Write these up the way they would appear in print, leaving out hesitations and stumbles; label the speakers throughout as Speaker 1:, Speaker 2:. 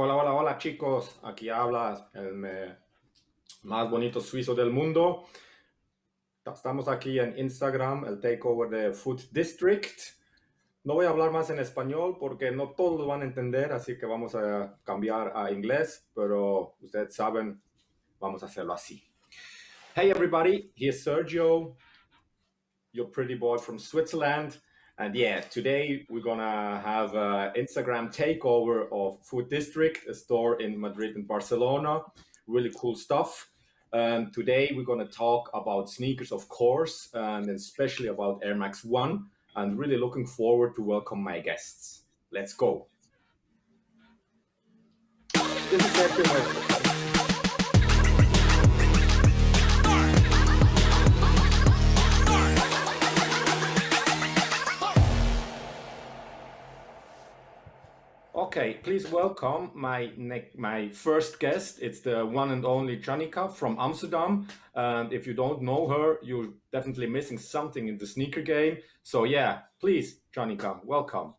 Speaker 1: Hola, hola, hola chicos, aquí habla más bonito suizo del mundo. Estamos aquí en Instagram, el takeover de Food District. No voy a hablar más en español porque no todos lo van a entender, así que vamos a cambiar a inglés, pero ustedes saben, vamos a hacerlo así. Hey everybody, here's Sergio, your pretty boy from Switzerland. And yeah, today we're gonna have an Instagram takeover of Food District, a store in Madrid and Barcelona. Really cool stuff. And today we're gonna talk about sneakers, of course, and especially about Air Max 1. And really looking forward to welcome my guests. Let's go. This is Sergio. Okay, please welcome my first guest. It's the one and only Chanica from Amsterdam. And if you don't know her, you're definitely missing something in the sneaker game. So yeah, please, Chanica, welcome.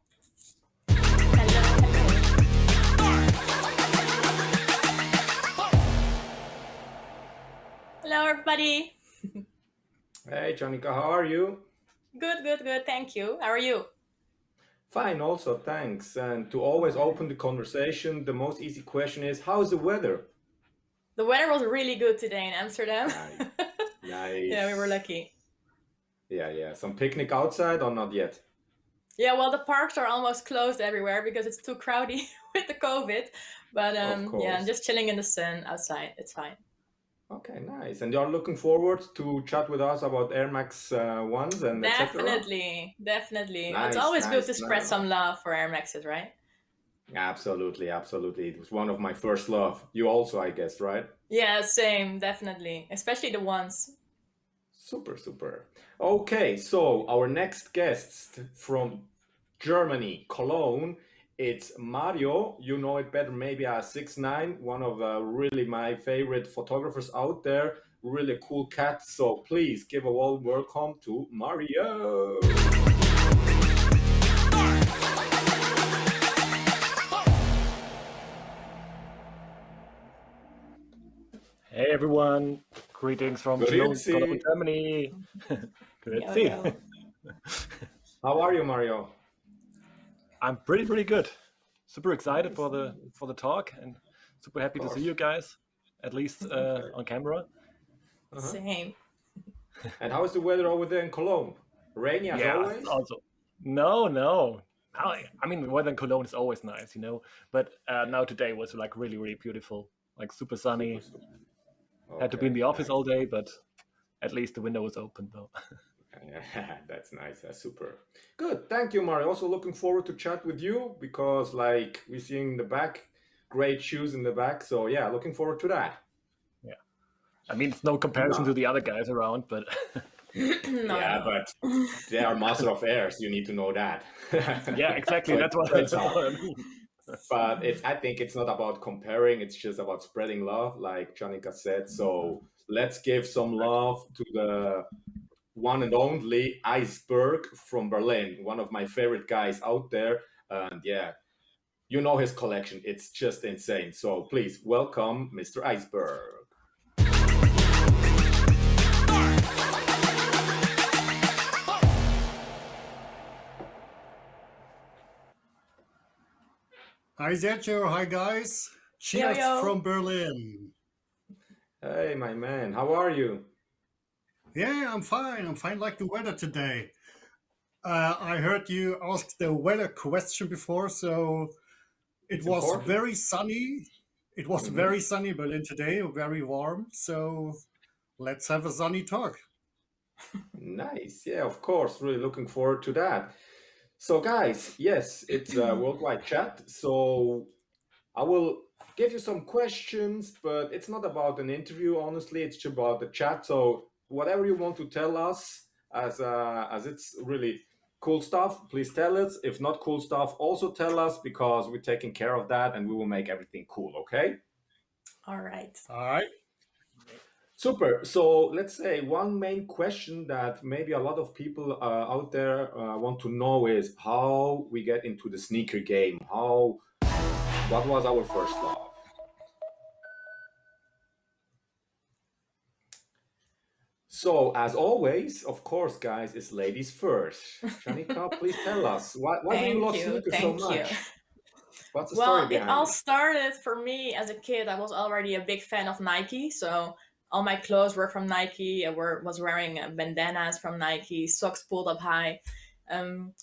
Speaker 2: Hello, everybody.
Speaker 1: Hey, Chanica, how are you?
Speaker 2: Good, good, good. Thank you. How are you?
Speaker 1: Fine, also, thanks. And to always open the conversation, the most easy question is, how's the weather?
Speaker 2: The weather was really good today in Amsterdam.
Speaker 1: Nice.
Speaker 2: Yeah, we were lucky.
Speaker 1: Yeah. Some picnic outside or not yet?
Speaker 2: Yeah, well, the parks are almost closed everywhere because it's too crowded with the COVID. But
Speaker 1: Of course.
Speaker 2: yeah, I'm just chilling in the sun outside. It's fine.
Speaker 1: Okay, nice. And you're looking forward to chat with us about Air Max ones and etc.
Speaker 2: Definitely, definitely. It's
Speaker 1: Nice,
Speaker 2: always good
Speaker 1: nice.
Speaker 2: to spread
Speaker 1: No.
Speaker 2: some love for Air Maxes, right?
Speaker 1: Absolutely, absolutely. It was one of my first love. You also, I guess, right?
Speaker 2: Yeah, same, definitely. Especially the ones.
Speaker 1: Super, super. Okay, so our next guest from Germany, Cologne, it's Mario. You know it better maybe as Sixnine, one of really my favorite photographers out there. Really cool cat. So please give a warm welcome to Mario.
Speaker 3: Hey everyone, greetings from
Speaker 1: Good
Speaker 3: Cologne,
Speaker 1: evening.
Speaker 3: Germany. Good
Speaker 2: Yo,
Speaker 3: to see.
Speaker 2: yo.
Speaker 1: How are you, Mario?
Speaker 3: I'm pretty good. Super excited
Speaker 1: Nice,
Speaker 3: for
Speaker 1: nice.
Speaker 3: the talk and super happy
Speaker 1: Of
Speaker 3: to see
Speaker 1: course.
Speaker 3: you guys, at least
Speaker 1: Okay.
Speaker 3: on camera.
Speaker 1: Uh-huh.
Speaker 2: Same.
Speaker 1: And how is the weather over there in Cologne? Rainy as
Speaker 3: Yeah,
Speaker 1: always?
Speaker 3: also. No. I mean, the weather in Cologne is always nice, but now today was like really beautiful, like super sunny.
Speaker 1: Super, super.
Speaker 3: Had to be in
Speaker 1: Okay,
Speaker 3: the office
Speaker 1: nice.
Speaker 3: all day, but at least the window was open though.
Speaker 1: That's nice. That's super. Good. Thank you, Mario. Also looking forward to chat with you because like we see in the back, great shoes in the back. So yeah, looking forward to that.
Speaker 3: Yeah, I mean, it's no comparison to
Speaker 1: No.
Speaker 3: the other guys around, but
Speaker 1: Yeah,
Speaker 2: No.
Speaker 1: but they are master of airs. You need to know that.
Speaker 3: yeah, exactly.
Speaker 1: So it
Speaker 3: That's what
Speaker 1: spreads
Speaker 3: that's
Speaker 1: out.
Speaker 3: what I mean.
Speaker 1: But I think it's not about comparing. It's just about spreading love, like Chanica said. So let's give some love to the one and only Iceberg from Berlin, one of my favorite guys out there. And yeah, you know his collection. It's just insane. So please welcome Mr. Iceberg.
Speaker 4: Hi Sergio, hi guys.
Speaker 2: Yo,
Speaker 4: Cheers
Speaker 2: yo.
Speaker 4: from Berlin.
Speaker 1: Hey, my man, how are you?
Speaker 4: Yeah, I'm fine. I'm fine like the weather today. I heard you ask the weather question before, so it
Speaker 1: It's
Speaker 4: was
Speaker 1: important.
Speaker 4: very sunny. It was
Speaker 1: Hmm.
Speaker 4: very sunny in Berlin today, very warm. So let's have a sunny talk.
Speaker 1: Nice. Yeah, of course. Really looking forward to that. So, guys, yes, it's a worldwide chat. So, I will give you some questions, but it's not about an interview, honestly. It's just about the chat. So, whatever you want to tell us, as it's really cool stuff, please tell us. If not cool stuff, also tell us because we're taking care of that and we will make everything cool, okay?
Speaker 2: All right.
Speaker 4: All right.
Speaker 1: Super. So let's say one main question that maybe a lot of people out there want to know is how we get into the sneaker game. What was our first love? So as always, of course, guys, it's ladies first. Chanica, please tell us why do you
Speaker 2: Thank
Speaker 1: love
Speaker 2: you.
Speaker 1: sneakers so
Speaker 2: Thank you.
Speaker 1: much? What's the story
Speaker 2: Well, it
Speaker 1: behind
Speaker 2: all
Speaker 1: it?
Speaker 2: started for me as a kid. I was already a big fan of Nike, so all my clothes were from Nike. Was wearing bandanas from Nike, socks pulled up high.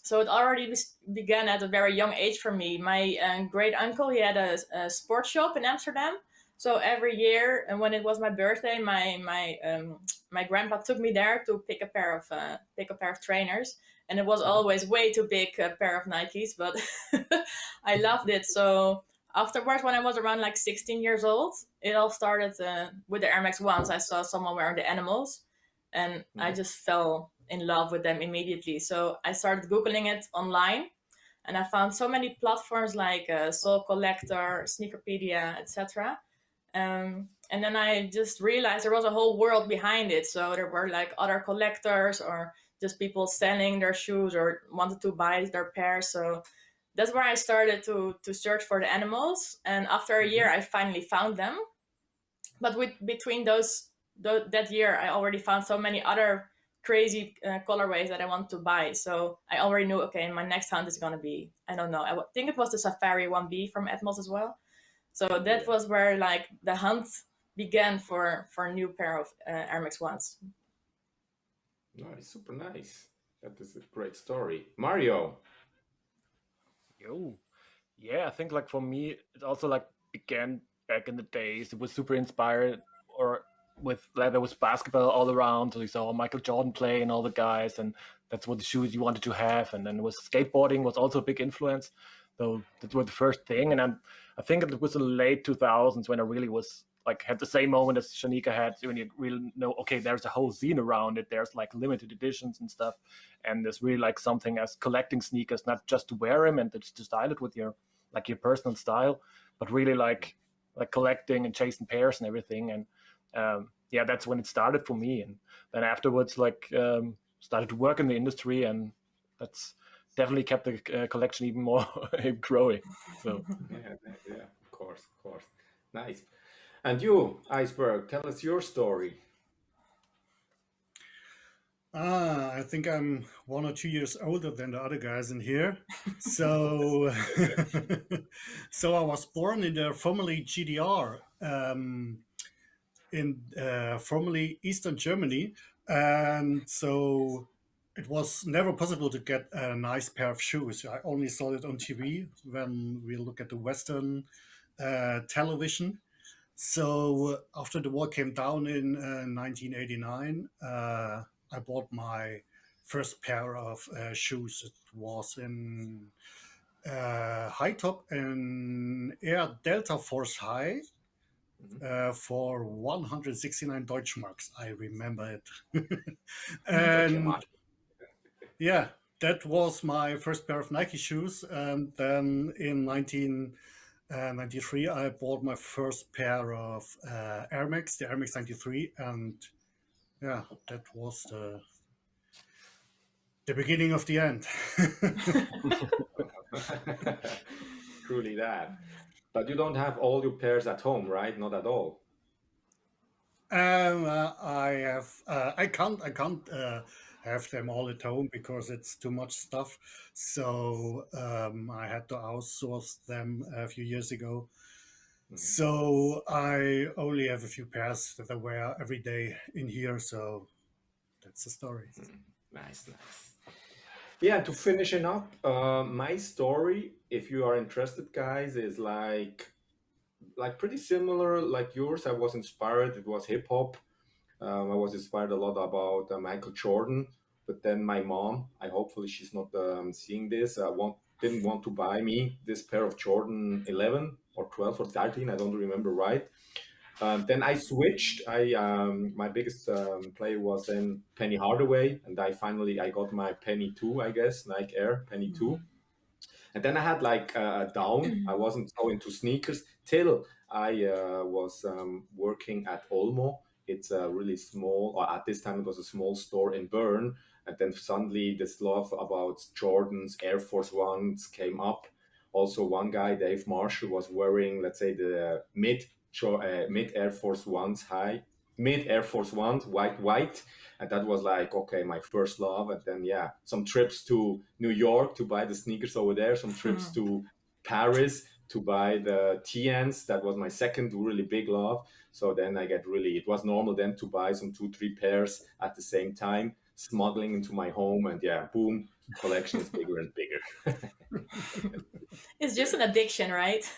Speaker 2: So it already began at a very young age for me. My great uncle, he had a sports shop in Amsterdam. So every year, and when it was my birthday, my grandpa took me there to pick a pair of trainers, and it was always way too big a pair of Nikes, but I loved it. So afterwards, when I was around like 16 years old, it all started with the Air Max ones. I saw someone wearing the animals, and I
Speaker 1: Mhm.
Speaker 2: just fell in love with them immediately. So I started googling it online, and I found so many platforms like Soul Collector, Sneakerpedia, etc. And then I just realized there was a whole world behind it. So there were like other collectors or just people selling their shoes or wanted to buy their pairs. So that's where I started to search for the animals. And after a year,
Speaker 1: Mhm.
Speaker 2: I finally found them. But between that year, I already found so many other crazy colorways that I want to buy. So I already knew, okay, my next hunt is gonna be, I don't know, think it was the Safari 1B from Atmos as well. So that
Speaker 1: Yeah.
Speaker 2: was where like the hunt began for a new pair of Air Max ones.
Speaker 1: Nice. Super nice. That is a great story. Mario.
Speaker 3: Yo, yeah, I think like for me, it also like began back in the days. It was super inspired, or with like, there was basketball all around. So you saw Michael Jordan play and all the guys, and that's what the shoes you wanted to have. And then was skateboarding was also a big influence. So that was the first thing. And I think it was in the late 2000s when I really was like had the same moment as Chanica had, when you really know, okay, there's a whole scene around it. There's like limited editions and stuff, and there's really like something as collecting sneakers, not just to wear them and to style it with your like your personal style, but really like collecting and chasing pairs and everything. And yeah, that's when it started for me. And then afterwards, like started to work in the industry, and that's definitely kept the collection even more growing. So
Speaker 1: yeah, of course. Nice. And you, Iceberg, tell us your story.
Speaker 4: I think I'm 1 or 2 years older than the other guys in here. So, so I was born in the formerly GDR, in formerly Eastern Germany, and so it was never possible to get a nice pair of shoes. I only saw it on TV when we look at the Western television. So after the war came down in 1989, I bought my first pair of shoes. It was in high top in Air Delta Force High for 169 Deutschmarks. I remember it. And yeah, that was my first pair of Nike shoes. And then in 1993, I bought my first pair of Air Max, the Air Max 93. And yeah, that was the beginning of the end.
Speaker 1: Truly that. But you don't have all your pairs at home, right? Not at all.
Speaker 4: I have. I can't have them all at home because it's too much stuff. So I had to outsource them a few years ago. So I only have a few pairs that I wear every day in here. So that's the story.
Speaker 1: Nice. Yeah, to finishing up, my story, if you are interested, guys, is like pretty similar like yours. I was inspired. It was hip hop. I was inspired a lot about Michael Jordan, but then my mom, I hopefully she's not seeing this, didn't want to buy me this pair of Jordan 11 or 12 or 13. I don't remember right. Then I switched. My biggest player was then Penny Hardaway, and I got my Penny 2, I guess, Nike Air Penny 2. And then I had like a down. I wasn't so into sneakers till I was working at Olmo. It's a really small, or at this time it was a small store in Bern. And then suddenly this love about Jordans, Air Force Ones came up. Also, one guy, Dave Marshall, was wearing, let's say, the mid Air Force Ones mid Air Force Ones, white. And that was like, okay, my first love. And then, yeah, some trips to New York to buy the sneakers over there, some trips to Paris to buy the TNs. That was my second really big love. So then it was normal then to buy some 2-3 pairs at the same time, smuggling into my home. And yeah, boom, collection is bigger and bigger.
Speaker 2: It's just an addiction, right?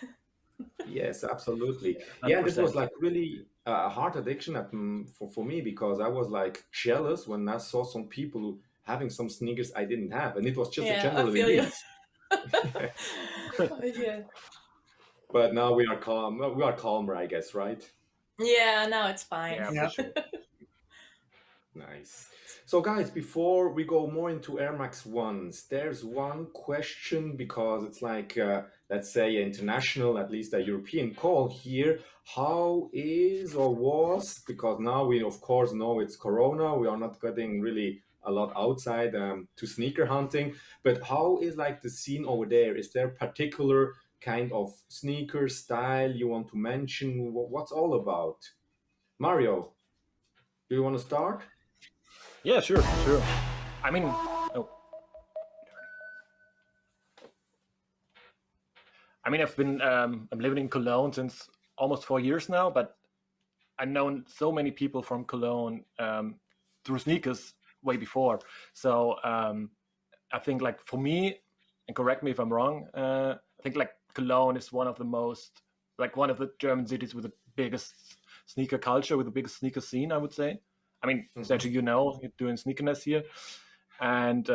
Speaker 1: Yes, absolutely. Yeah, this was like really a hard addiction for me, because I was like jealous when I saw some people having some sneakers I didn't have, and it was just a general release.
Speaker 2: Yeah.
Speaker 1: But now we are calm. We are calmer, I guess, right?
Speaker 2: Yeah, now it's fine.
Speaker 3: yeah, for sure.
Speaker 1: Nice. So guys, before we go more into Air Max 1s, there's one question, because it's like, let's say international, at least a European call here. How is or was, because now we of course know it's Corona, we are not getting really a lot outside to sneaker hunting, but how is like the scene over there? Is there particular kind of sneaker style you want to mention? What's all about? Mario, do you want to start?
Speaker 3: Yeah, sure. I mean, I've been I'm living in Cologne since almost 4 years now, but I've known so many people from Cologne through sneakers way before. So I think like for me, and correct me if I'm wrong, I think like Cologne is one of the German cities with the biggest sneaker culture, with the biggest sneaker scene, I would say. I mean, Sergio, you're doing Sneakerness here. And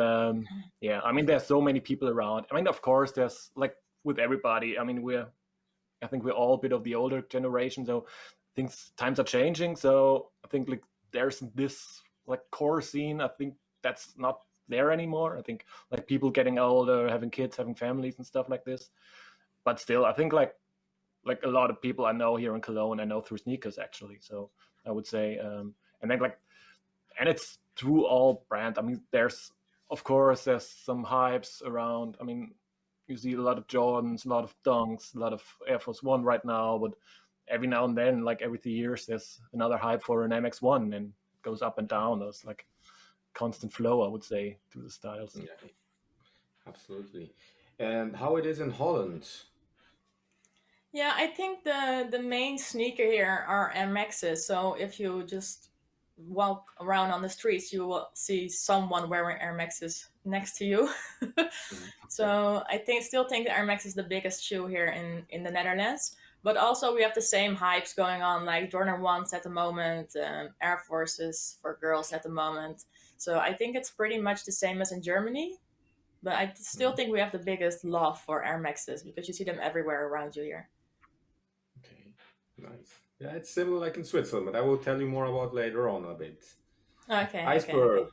Speaker 3: yeah, I mean, there's so many people around. I mean, of course, there's like with everybody. I mean, I think we're all a bit of the older generation, so times are changing. So I think like there's this like core scene. I think that's not there anymore. I think like people getting older, having kids, having families and stuff like this. But still, I think like a lot of people I know here in Cologne, I know through sneakers actually. So I would say, and then like, and it's through all brands. I mean, there's some hypes around. I mean, you see a lot of Jordans, a lot of Dunks, a lot of Air Force One right now, but every now and then, like every 3 years, there's another hype for an MX1, and it goes up and down. There's like constant flow, I would say, to the styles.
Speaker 1: Yeah, absolutely. And how it is in Holland?
Speaker 2: Yeah, I think the main sneaker here are MXs. So if you just walk around on the streets, you will see someone wearing Air Maxes next to you. So I still think the Air Max is the biggest shoe here in the Netherlands. But also we have the same hypes going on, like Jordan 1s at the moment, Air Forces for girls at the moment. So I think it's pretty much the same as in Germany. But I still think we have the biggest love for Air Maxes because you see them everywhere around you here.
Speaker 1: Okay, nice. Yeah, it's similar like in Switzerland, but I will tell you more about later on a bit.
Speaker 2: Okay.
Speaker 1: Iceberg.
Speaker 2: Okay.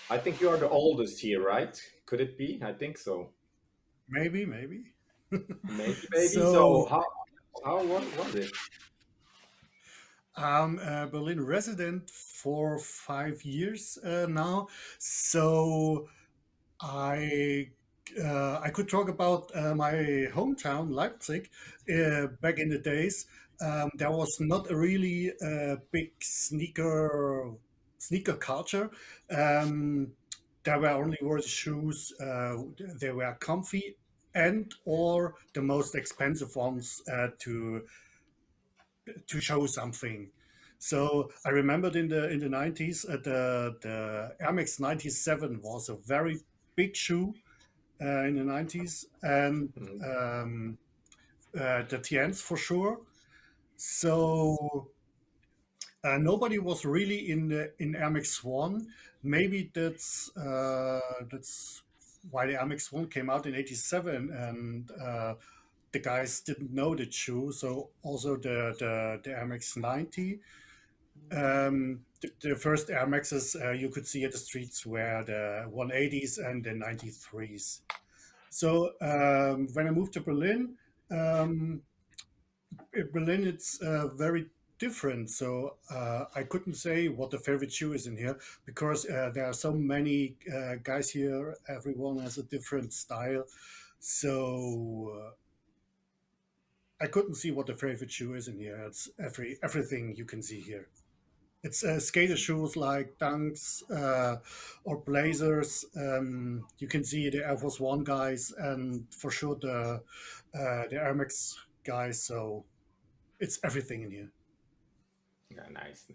Speaker 1: I think you are the oldest here, right? Could it be? I think so.
Speaker 4: Maybe.
Speaker 1: Maybe.
Speaker 4: So-
Speaker 1: So what was it?
Speaker 4: I'm a Berlin resident for 5 years now, so I could talk about my hometown, Leipzig. Back in the days, there was not a really big sneaker culture. There were only wore shoes. They were comfy and or the most expensive ones to show something. So I remembered in the 90s, the Air Max 97 was a very big shoe in the 90s, and the TNs for sure. So nobody was really in Air Max 1. Maybe that's why the Air Max 1 came out in 87, and the guys didn't know the shoe. So also the Air Max 90. The first Air Maxes you could see at the streets were the 180s and the 93s. So when I moved to Berlin, it's very different. So I couldn't say what the favorite shoe is in here because there are so many guys here. Everyone has a different style. So I couldn't see what the favorite shoe is in here. It's everything you can see here. It's skater shoes like Dunks or Blazers. You can see the Air Force One guys and for sure the Air Max guys. So it's everything in here.
Speaker 1: Yeah, nice.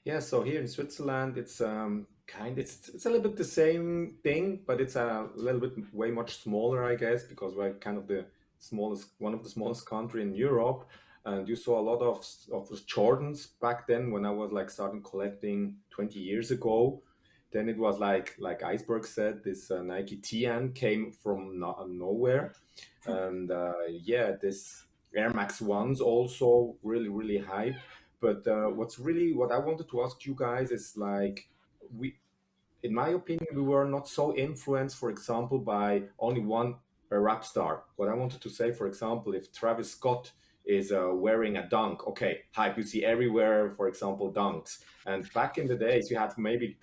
Speaker 1: Yeah, so here in Switzerland, it's it's a little bit the same thing, but it's a little bit way much smaller, I guess, because we're kind of one of the smallest country in Europe. And you saw a lot of those Jordans back then when I was like starting collecting 20 years ago. Then it was like Iceberg said, this Nike TN came from nowhere, and yeah, this Air Max ones also really hype. But what I wanted to ask you guys is like in my opinion, we were not so influenced, for example, by only one rap star. What I wanted to say, for example, if Travis Scott is wearing a dunk, okay, hype, you see everywhere, for example, dunks. And back in the days, you had maybe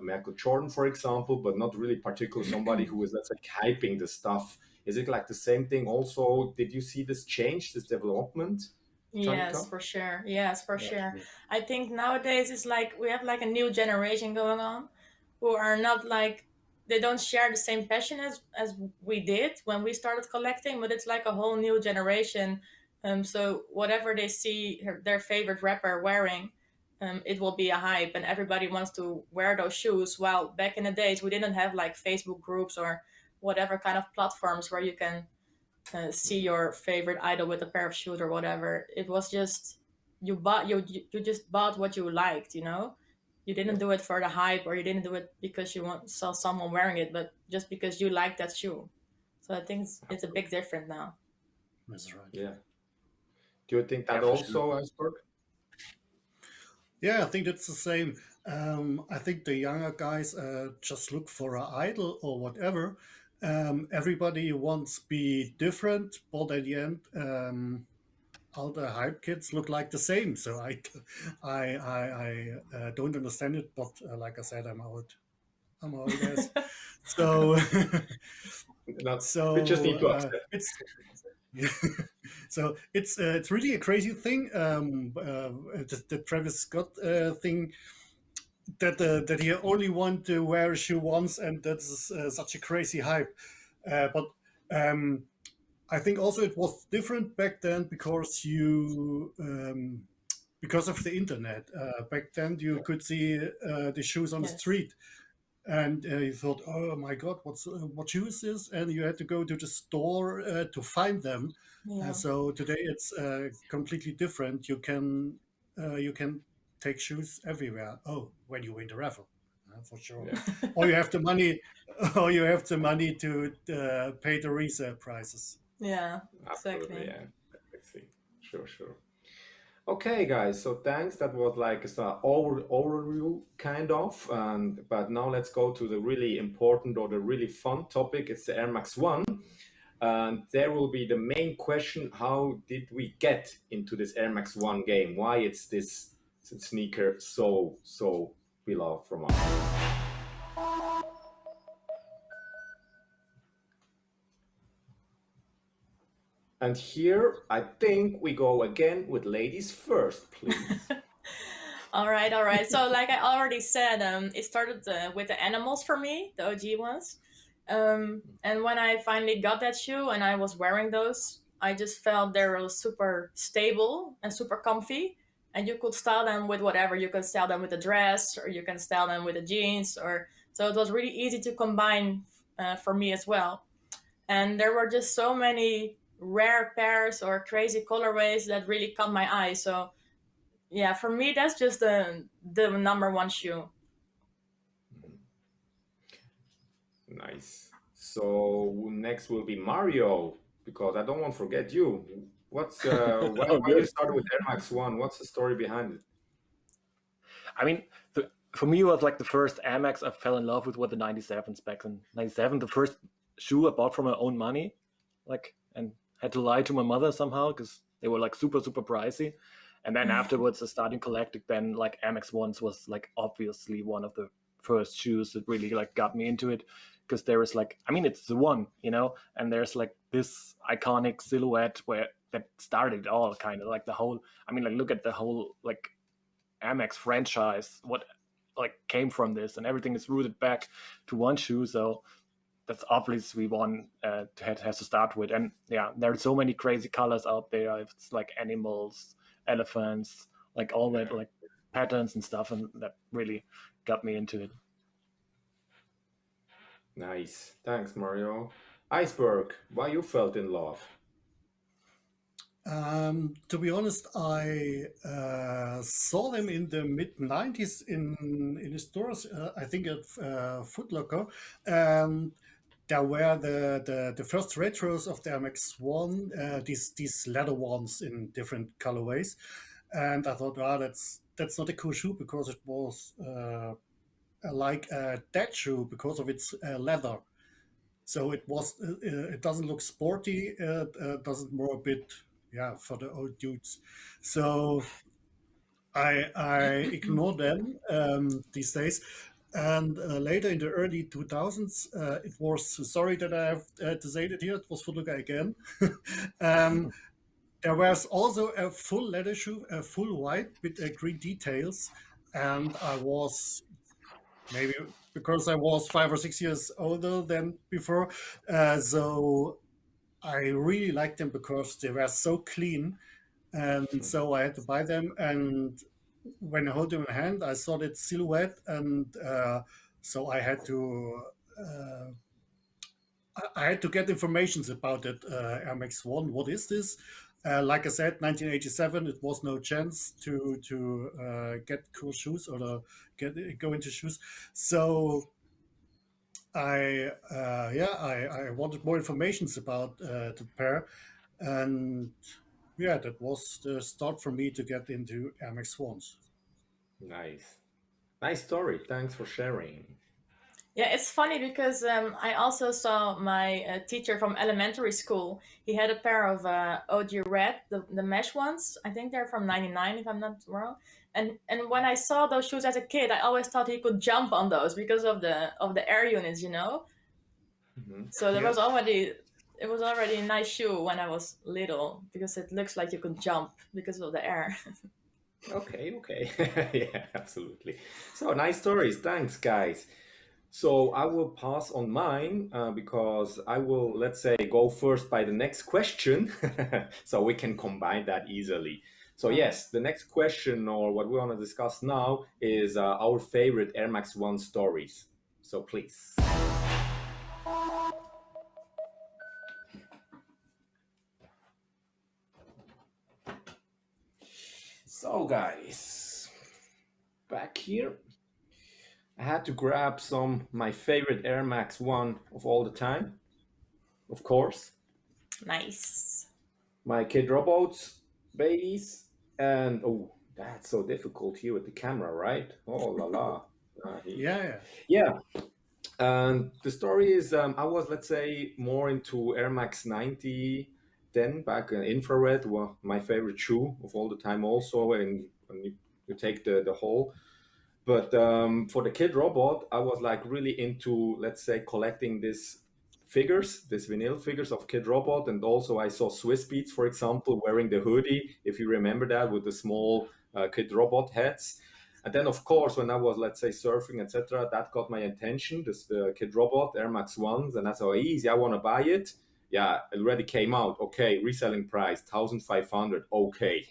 Speaker 1: Michael Jordan, for example, but not really particular somebody who was, let's say, hyping the stuff. Is it like the same thing also? Did you see this change, this development?
Speaker 2: Yes,
Speaker 1: Chanica?
Speaker 2: for sure. Yes, for
Speaker 3: Yeah,
Speaker 2: sure.
Speaker 3: sure.
Speaker 2: I think nowadays it's like we have like a new generation going on who are not like they don't share the same passion as we did when we started collecting, but it's like a whole new generation. So whatever they see their favorite rapper wearing, it will be a hype, and everybody wants to wear those shoes. While back in the days we didn't have like Facebook groups or whatever kind of platforms where you can see your favorite idol with a pair of shoes or whatever. It was just you just bought what you liked, you know. You didn't do it for the hype, or you didn't do it because you saw someone wearing it, but just because you liked that shoe. So I think it's a big difference now.
Speaker 4: That's right.
Speaker 1: Yeah. Do you think that
Speaker 3: Yeah, for
Speaker 1: also,
Speaker 3: sure.
Speaker 1: Iceberg?
Speaker 4: Yeah, I think that's the same. I think the younger guys just look for an idol or whatever. Everybody wants to be different, but at the end, all the hype kids look like the same. So I don't understand it. But like I said, I'm old. I'm old as. So
Speaker 1: No, we just need to
Speaker 4: so
Speaker 1: accept.
Speaker 4: it's so it's really a crazy thing. The Travis Scott thing that he only want to wear a shoe once, and that's such a crazy hype. But I think also it was different back then because because of the internet. Back then you could see the shoes on the
Speaker 2: Yes.
Speaker 4: street, and you thought, "Oh my God, what shoes is?" And you had to go to the store to find them.
Speaker 2: Yeah.
Speaker 4: So today it's completely different. You can take shoes everywhere. Oh, when you win the raffle, for sure.
Speaker 1: Yeah.
Speaker 4: Or you have the money, or you have the money to pay the resale prices.
Speaker 2: Yeah,
Speaker 1: Absolutely,
Speaker 2: exactly.
Speaker 1: yeah. Exactly. Sure, sure. Okay, guys. So thanks. That was like a overview kind of. But now let's go to the really important or the really fun topic. It's the Air Max 1. And there will be the main question: how did we get into this Air Max 1 game? Why it's this sneaker so beloved from us? And here, I think we go again with ladies first, please.
Speaker 2: All right. So, like I already said, it started with the animals for me, the OG ones. And when I finally got that shoe and I was wearing those, I just felt they were super stable and super comfy. And you could style them with whatever. You can style them with a dress, or you can style them with the jeans, or so it was really easy to combine for me as well. And there were just so many rare pairs or crazy colorways that really caught my eye. So yeah, for me that's just the number one shoe.
Speaker 1: Nice. So next will be Mario, because I don't want to forget you. What's why
Speaker 3: Oh,
Speaker 1: you
Speaker 3: good.
Speaker 1: started with Air Max 1? What's the story behind it?
Speaker 3: I mean, for me, it was like the first Amex I fell in love with were the 97s back in 97. The first shoe I bought from my own money, like, and had to lie to my mother somehow because they were like super, super pricey. And then afterwards, I started collecting. Then like Amex ones was like obviously one of the first shoes that really like got me into it, because there is like, I mean, it's the one, you know, and there's like this iconic silhouette where that started it all, kind of like the whole. I mean, like look at the whole like Amex franchise, what like came from this, and everything is rooted back to one shoe. So that's obviously one has to start with. And yeah, there are so many crazy colors out there. It's like animals, elephants, like all that like patterns and stuff, and that really got me into it.
Speaker 1: Nice. Thanks, Mario. Iceberg, why you felt in love?
Speaker 4: To be honest, I saw them in the mid '90s in the stores. I think at Foot Locker. There were the first retros of the MX1, these leather ones in different colorways, and I thought, wow, that's not a cool shoe because it was like a dead shoe because of its leather. So it doesn't look sporty. It doesn't more a bit, yeah, for the old dudes. So I ignore them these days. And later in the early 2000s, it was, sorry that I have to say that here, it was Footlocker again. There was also a full leather shoe, a full white with green details. And I was maybe because I was 5 or 6 years older than before. So I really liked them because they were so clean. And so I had to buy them. And when I hold them in hand, I saw that silhouette. And so I had to I had to get informations about it. Air Max 1, what is this? Like I said, 1987, it was no chance to get cool shoes or go into shoes. So I wanted more informations about the pair, and yeah, that was the start for me to get into Air Max 1s.
Speaker 1: Nice. Nice story. Thanks for sharing.
Speaker 2: Yeah, it's funny because I also saw my teacher from elementary school. He had a pair of OG Red, the mesh ones. I think they're from '99, if I'm not wrong. And when I saw those shoes as a kid, I always thought he could jump on those because of the air units, you know.
Speaker 1: Mhm.
Speaker 2: So there
Speaker 4: Yeah.
Speaker 2: was already it was already a nice shoe when I was little because it looks like you could jump because of the air.
Speaker 1: Okay, okay. Yeah, absolutely. So nice stories. Thanks, guys. So I will pass on mine because I will, let's say, go first by the next question so we can combine that easily. So yes, the next question or what we want to discuss now is our favorite Air Max 1 stories. So please. So guys, back here. I had to grab some my favorite Air Max 1 of all the time, of course.
Speaker 2: Nice.
Speaker 1: My Kid Robots, babies, and oh, that's so difficult here with the camera, right? Oh la la.
Speaker 4: Yeah.
Speaker 1: Yeah, and the story is I was, let's say, more into Air Max 90 then, back in infrared, well, my favorite shoe of all the time also, when you take the whole. But for the Kid Robot, I was like really into, let's say, collecting these figures, these vinyl figures of Kid Robot, and also I saw Swiss Beats, for example, wearing the hoodie, if you remember that, with the small Kid Robot heads. And then, of course, when I was, let's say, surfing, etc., that got my attention. This the Kid Robot Air Max ones, and I thought, easy, I want to buy it. Yeah, it already came out. Okay, reselling price 1,500. Okay,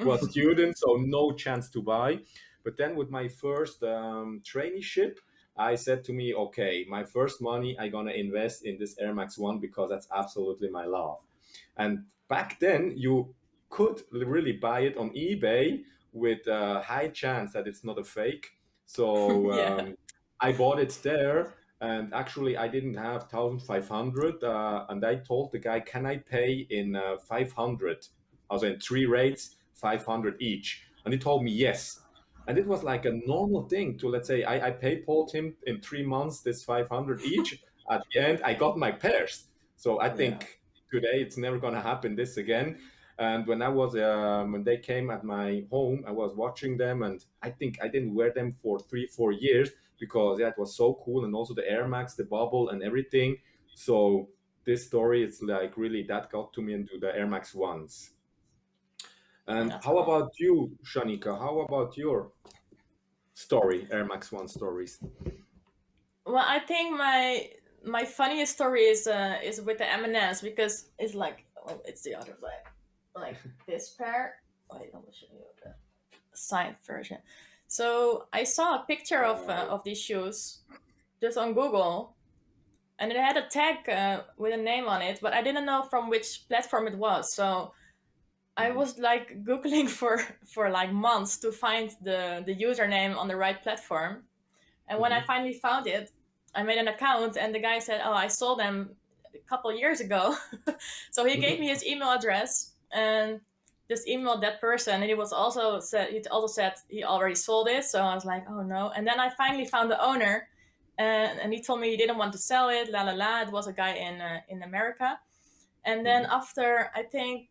Speaker 1: was student, so no chance to buy. But then with my first traineeship, I said to me, okay, my first money I gonna invest in this Air Max 1 because that's absolutely my love. And back then you could really buy it on eBay with a high chance that it's not a fake. So
Speaker 2: Yeah.
Speaker 1: I bought it there, and actually I didn't have 1,500, and I told the guy, can I pay in 500? I was in three rates, 500 each, and he told me yes. And it was like a normal thing to, let's say, I PayPal'd him in 3 months this 500 each. At the end, I got my pairs. So I
Speaker 2: Yeah.
Speaker 1: think today it's never gonna happen this again. And when when they came at my home, I was watching them, and I think I didn't wear them for 3 4 years because yeah, it was so cool, and also the Air Max, the bubble, and everything. So this story, it's like really that got to me into the Air Max ones. And
Speaker 2: That's
Speaker 1: how
Speaker 2: cool.
Speaker 1: about you, Shanika? How about your story, Air Max 1 stories?
Speaker 2: Well, I think my funniest story is with the M&S because it's like, well, it's the other way, like this pair. Wait, I will show you the signed version. So I saw a picture of these shoes just on Google, and it had a tag with a name on it, but I didn't know from which platform it was. So I was like googling for like months to find the username on the right platform. And when I finally found it, I made an account, and the guy said, "Oh, I sold them a couple years ago." So he gave me his email address and just emailed that person. And he also said he already sold it. So I was like, "Oh no!" And then I finally found the owner, and he told me he didn't want to sell it. La la la. It was a guy in America. And then after I think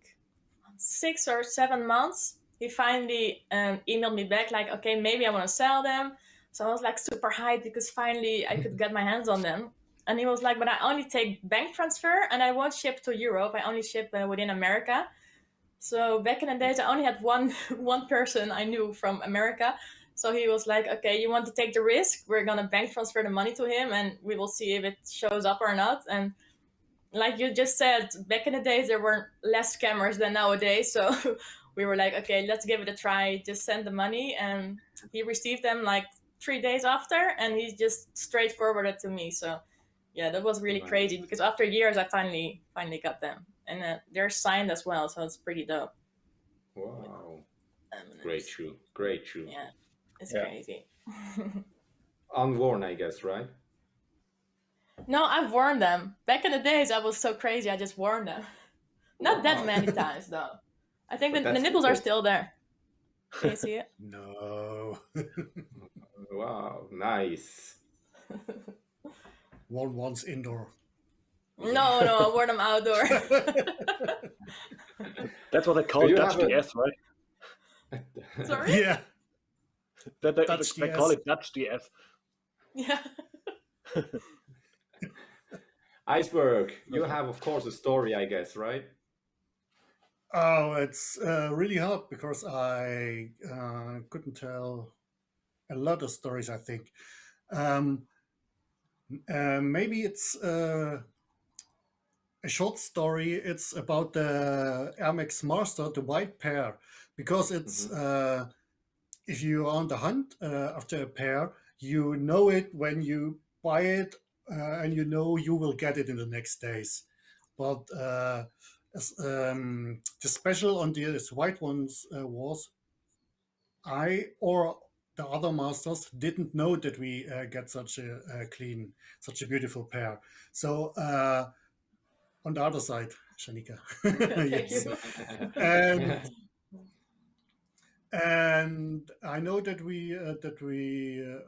Speaker 2: 6 or 7 months, he finally emailed me back like, "Okay, maybe I want to sell them." So I was like super hyped because finally I could get my hands on them. And he was like, "But I only take bank transfer and I won't ship to Europe. I only ship within America." So back in the days, I only had one one person I knew from America. So he was like, "Okay, you want to take the risk? We're gonna bank transfer the money to him, and we will see if it shows up or not." And like you just said, back in the days there were less scammers than nowadays. So we were like, "Okay, let's give it a try." Just send the money, and he received them like 3 days after, and he just straight forwarded to me. So yeah, that was really
Speaker 1: Nice.
Speaker 2: crazy because after years I finally got them, and they're signed as well, so it's pretty dope.
Speaker 1: Wow.
Speaker 2: M&Ms.
Speaker 1: Great shoe. Great shoe.
Speaker 2: Yeah, it's
Speaker 3: Yeah.
Speaker 2: crazy.
Speaker 1: Unworn, I guess, right?
Speaker 2: No, I've worn them. Back in the days, I was so crazy. I just worn them. Not that
Speaker 1: Wow.
Speaker 2: many times though. I think
Speaker 1: But
Speaker 2: the
Speaker 1: that's
Speaker 2: nipples are
Speaker 1: good.
Speaker 2: still there. Can you see it?
Speaker 4: No.
Speaker 1: Wow, nice.
Speaker 4: One once indoor.
Speaker 2: No, I wore them outdoor.
Speaker 3: That's what they call
Speaker 1: you
Speaker 3: Dutch
Speaker 1: have a-
Speaker 3: DS, right?
Speaker 2: Sorry?
Speaker 4: Yeah. Dutch
Speaker 3: They call
Speaker 4: DS.
Speaker 3: it Dutch DS.
Speaker 2: Yeah.
Speaker 1: Iceberg, you have, of course, a story, I guess, right?
Speaker 4: Oh, it's really hard because I couldn't tell a lot of stories, I think. Maybe it's a short story. It's about the Air Max Master, the white pair, because it's if you're on the hunt after a pair, you know it when you buy it, and you know you will get it in the next days. But the special on these white ones was I or the other masters didn't know that we get such a clean, such a beautiful pair. So on the other side, Chanica.
Speaker 2: Thank
Speaker 4: Yes.
Speaker 2: you.
Speaker 4: And I know that we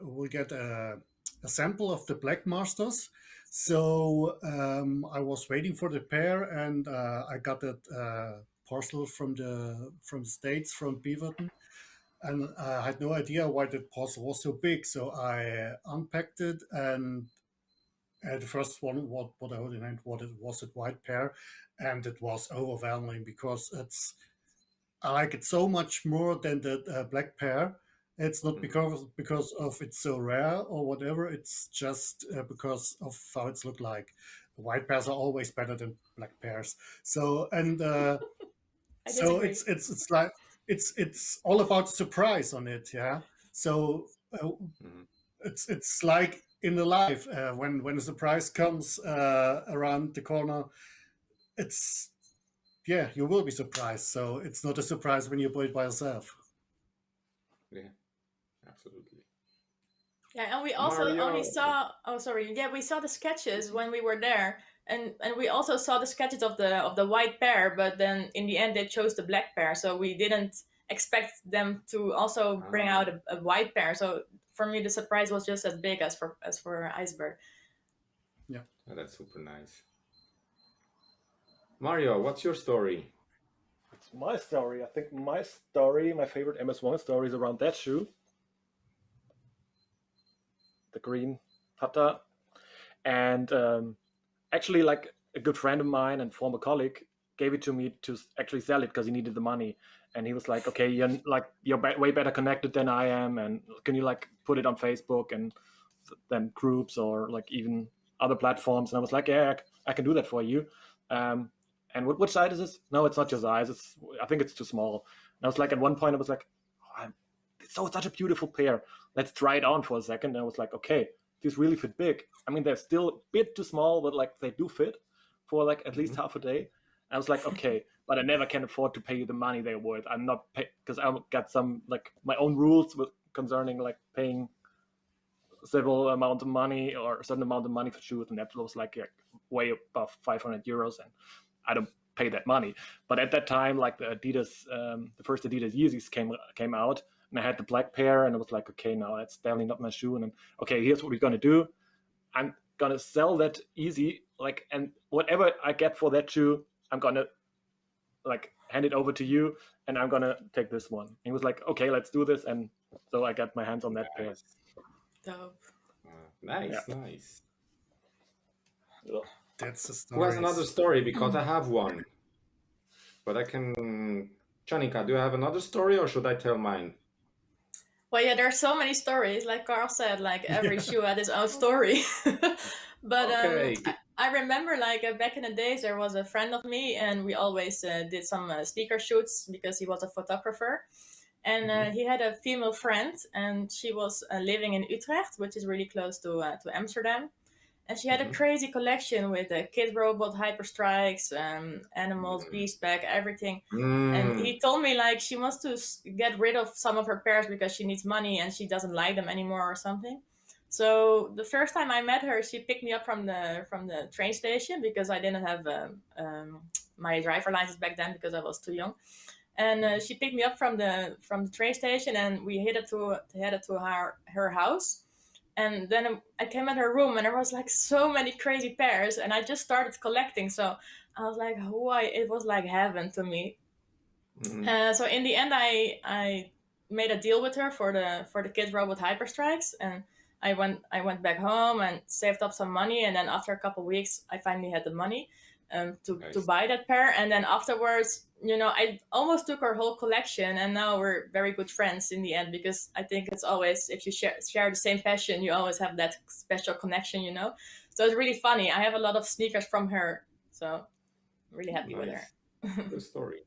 Speaker 4: will get a sample of the Black Masters. So I was waiting for the pair, and I got that parcel from the States, from Beaverton, and I had no idea why that parcel was so big. So I unpacked it, and the first one, what I had in hand, what it was, a white pair, and it was overwhelming because I like it so much more than the black pair. It's not because of it's so rare or whatever. It's just because of how it's look like. White pairs are always better than black pairs. So and
Speaker 2: I
Speaker 4: so
Speaker 2: disagree.
Speaker 4: it's like it's all about surprise on it. Yeah. So it's like in the life when a surprise comes around the corner. It's Yeah, you will be surprised. So it's not a surprise when you buy it by yourself.
Speaker 1: Yeah, absolutely.
Speaker 2: Yeah, and we also
Speaker 1: Mario.
Speaker 2: only saw. Oh, sorry. Yeah, we saw the sketches when we were there, and we also saw the sketches of the white pair. But then in the end, they chose the black pair, so we didn't expect them to also bring out a white pair. So for me, the surprise was just as big as for Iceberg.
Speaker 4: Yeah.
Speaker 1: Oh, that's super nice. Mario, what's your story?
Speaker 3: It's my story. I think my favorite MS1 story is around that shoe. The green Pata. And actually, like, a good friend of mine and former colleague gave it to me to actually sell it because he needed the money. And he was like, okay, you're way better connected than I am. And can you like put it on Facebook and then groups or like even other platforms? And I was like, yeah, I can do that for you. And which size is this? No, it's not your size. I think it's too small. And I was like, at one point, I was like, oh, it's such a beautiful pair. Let's try it on for a second. And I was like, okay, these really fit big. I mean, they're still a bit too small, but like they do fit for like at least half a day. And I was like, okay, but I never can afford to pay you the money they're worth. I'm not because I got some like my own rules concerning like paying several amount of money or a certain amount of money for shoes, and that was like way above 500 euros, and I don't pay that money. But at that time, like the Adidas, the first Adidas Yeezys came out, and I had the black pair, and I was like, okay, now that's definitely not my shoe. And then, okay, here's what we're gonna do. I'm gonna sell that easy, like, and whatever I get for that shoe, I'm gonna like hand it over to you, and I'm gonna take this one. And he was like, okay, let's do this, and so I got my hands on that pair.
Speaker 2: Dope.
Speaker 1: Nice,
Speaker 3: Yeah.
Speaker 1: nice.
Speaker 4: That's the story.
Speaker 1: Who has another story? Because I have one. But I can... Chanica, do you have another story or should I tell mine?
Speaker 2: Well, yeah, there are so many stories. Like Karl said, like every shoe had its own story. But
Speaker 1: Okay.
Speaker 2: I remember like back in the days, there was a friend of me, and we always did some sneaker shoots because he was a photographer. And he had a female friend, and she was living in Utrecht, which is really close to Amsterdam. And she had a crazy collection with Kid Robot, Hyper Strikes, animals, Beast Pack, everything. And he told me like she wants to get rid of some of her pairs because she needs money and she doesn't like them anymore or something. So the first time I met her, she picked me up from the train station because I didn't have my driver license back then because I was too young. And she picked me up from the train station, and we headed to her house. And then I came in her room, and there was like so many crazy pairs, and I just started collecting. So I was like, why? It was like heaven to me. So in the end, I made a deal with her for the Kid Robot Hyper Strikes, and I went back home and saved up some money, and then after a couple of weeks, I finally had the money to buy that pair. And then afterwards, I almost took her whole collection, and now we're very good friends in the end, because I think it's always, if you share the same passion, you always have that special connection, So it's really funny. I have a lot of sneakers from her, so I'm really happy with her.
Speaker 1: Good story.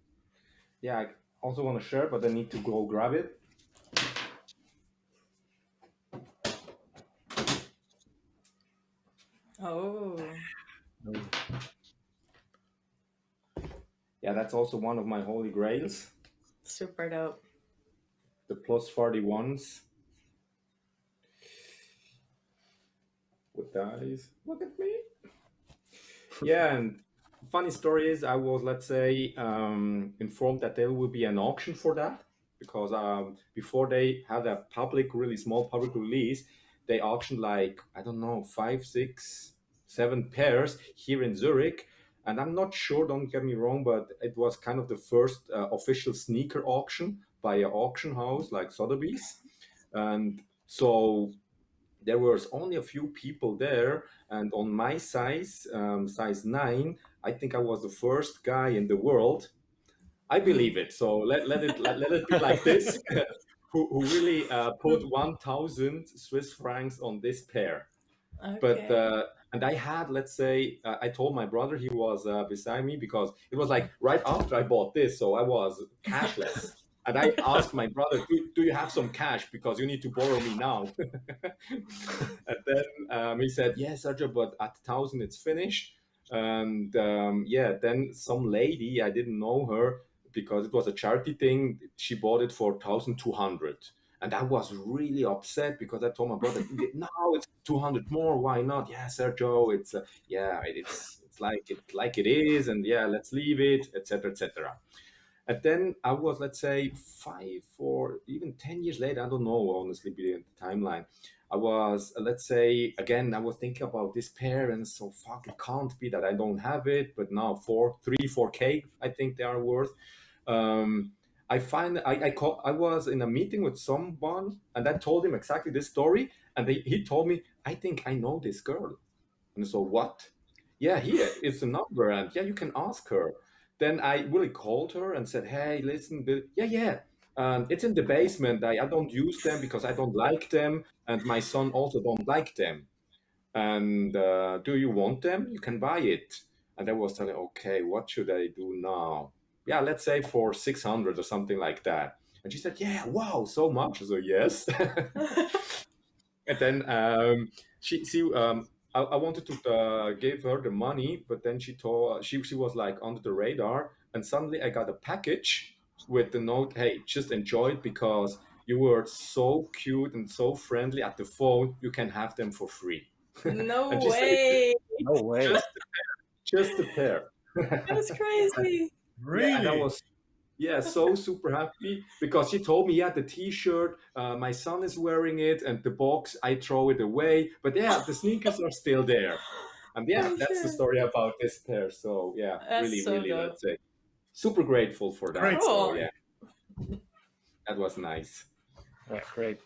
Speaker 1: Yeah, I also want to share, but I need to go grab it.
Speaker 2: Oh.
Speaker 1: Yeah, that's also one of my holy grails.
Speaker 2: Super dope.
Speaker 1: The plus 41s. With dice. Look at me. Yeah, and funny story is I was, let's say, informed that there will be an auction for that, because before they had a really small public release, they auctioned like, I don't know, 5, 6, 7 pairs here in Zurich. And I'm not sure, don't get me wrong, but it was kind of the first official sneaker auction by an auction house like Sotheby's. And so there was only a few people there, and on my size, size 9, I think I was the first guy in the world. I believe it. So let it be like this. who really put 1,000 Swiss francs on this pair.
Speaker 2: Okay.
Speaker 1: But and I had, let's say, I told my brother, he was beside me, because it was like right after I bought this, so I was cashless. And I asked my brother, do you have some cash, because you need to borrow me now. And then he said, yes, Sergio, but at 1,000 it's finished. And yeah, then some lady, I didn't know her, because it was a charity thing, she bought it for 1,200. And I was really upset, because I told my brother, no, it's 200 more. Why not? Yeah, Sergio, it's like it is, and yeah, let's leave it, etc., etc. And then I was, let's say, 5 or even 10 years later, I don't know, honestly, the timeline. I was, let's say, again, I was thinking about this pair, and so fuck, it can't be that I don't have it, but now 4K, I think they are worth. I was in a meeting with someone, and I told him exactly this story, and he told me, I think I know this girl. And so, what? Yeah, here is the number, and yeah, you can ask her. Then I really called her and said, hey, listen, yeah, it's in the basement. I don't use them because I don't like them, and my son also don't like them. And do you want them? You can buy it. And I was telling, okay, what should I do now? Yeah, let's say for 600 or something like that. And she said, yeah, wow, so much. So yes. And then I wanted to give her the money, but then she was like under the radar, and suddenly I got a package with the note, hey, just enjoy it, because you were so cute and so friendly at the phone, you can have them for free.
Speaker 2: No
Speaker 1: And she said,
Speaker 2: way.
Speaker 3: No way.
Speaker 1: just a pair.
Speaker 2: That's crazy.
Speaker 4: Really?
Speaker 1: Yeah, and I was so super happy, because she told me, yeah, the t-shirt, my son is wearing it, and the box, I throw it away, but yeah, the sneakers are still there. And yeah,
Speaker 2: Oh,
Speaker 1: that's the
Speaker 2: shit.
Speaker 1: story about this pair. So yeah,
Speaker 2: That's
Speaker 1: really,
Speaker 2: so
Speaker 1: really,
Speaker 2: dope.
Speaker 1: let's say, super grateful for that.
Speaker 4: Great
Speaker 1: So
Speaker 2: story.
Speaker 1: yeah, that was nice.
Speaker 3: Yeah, great.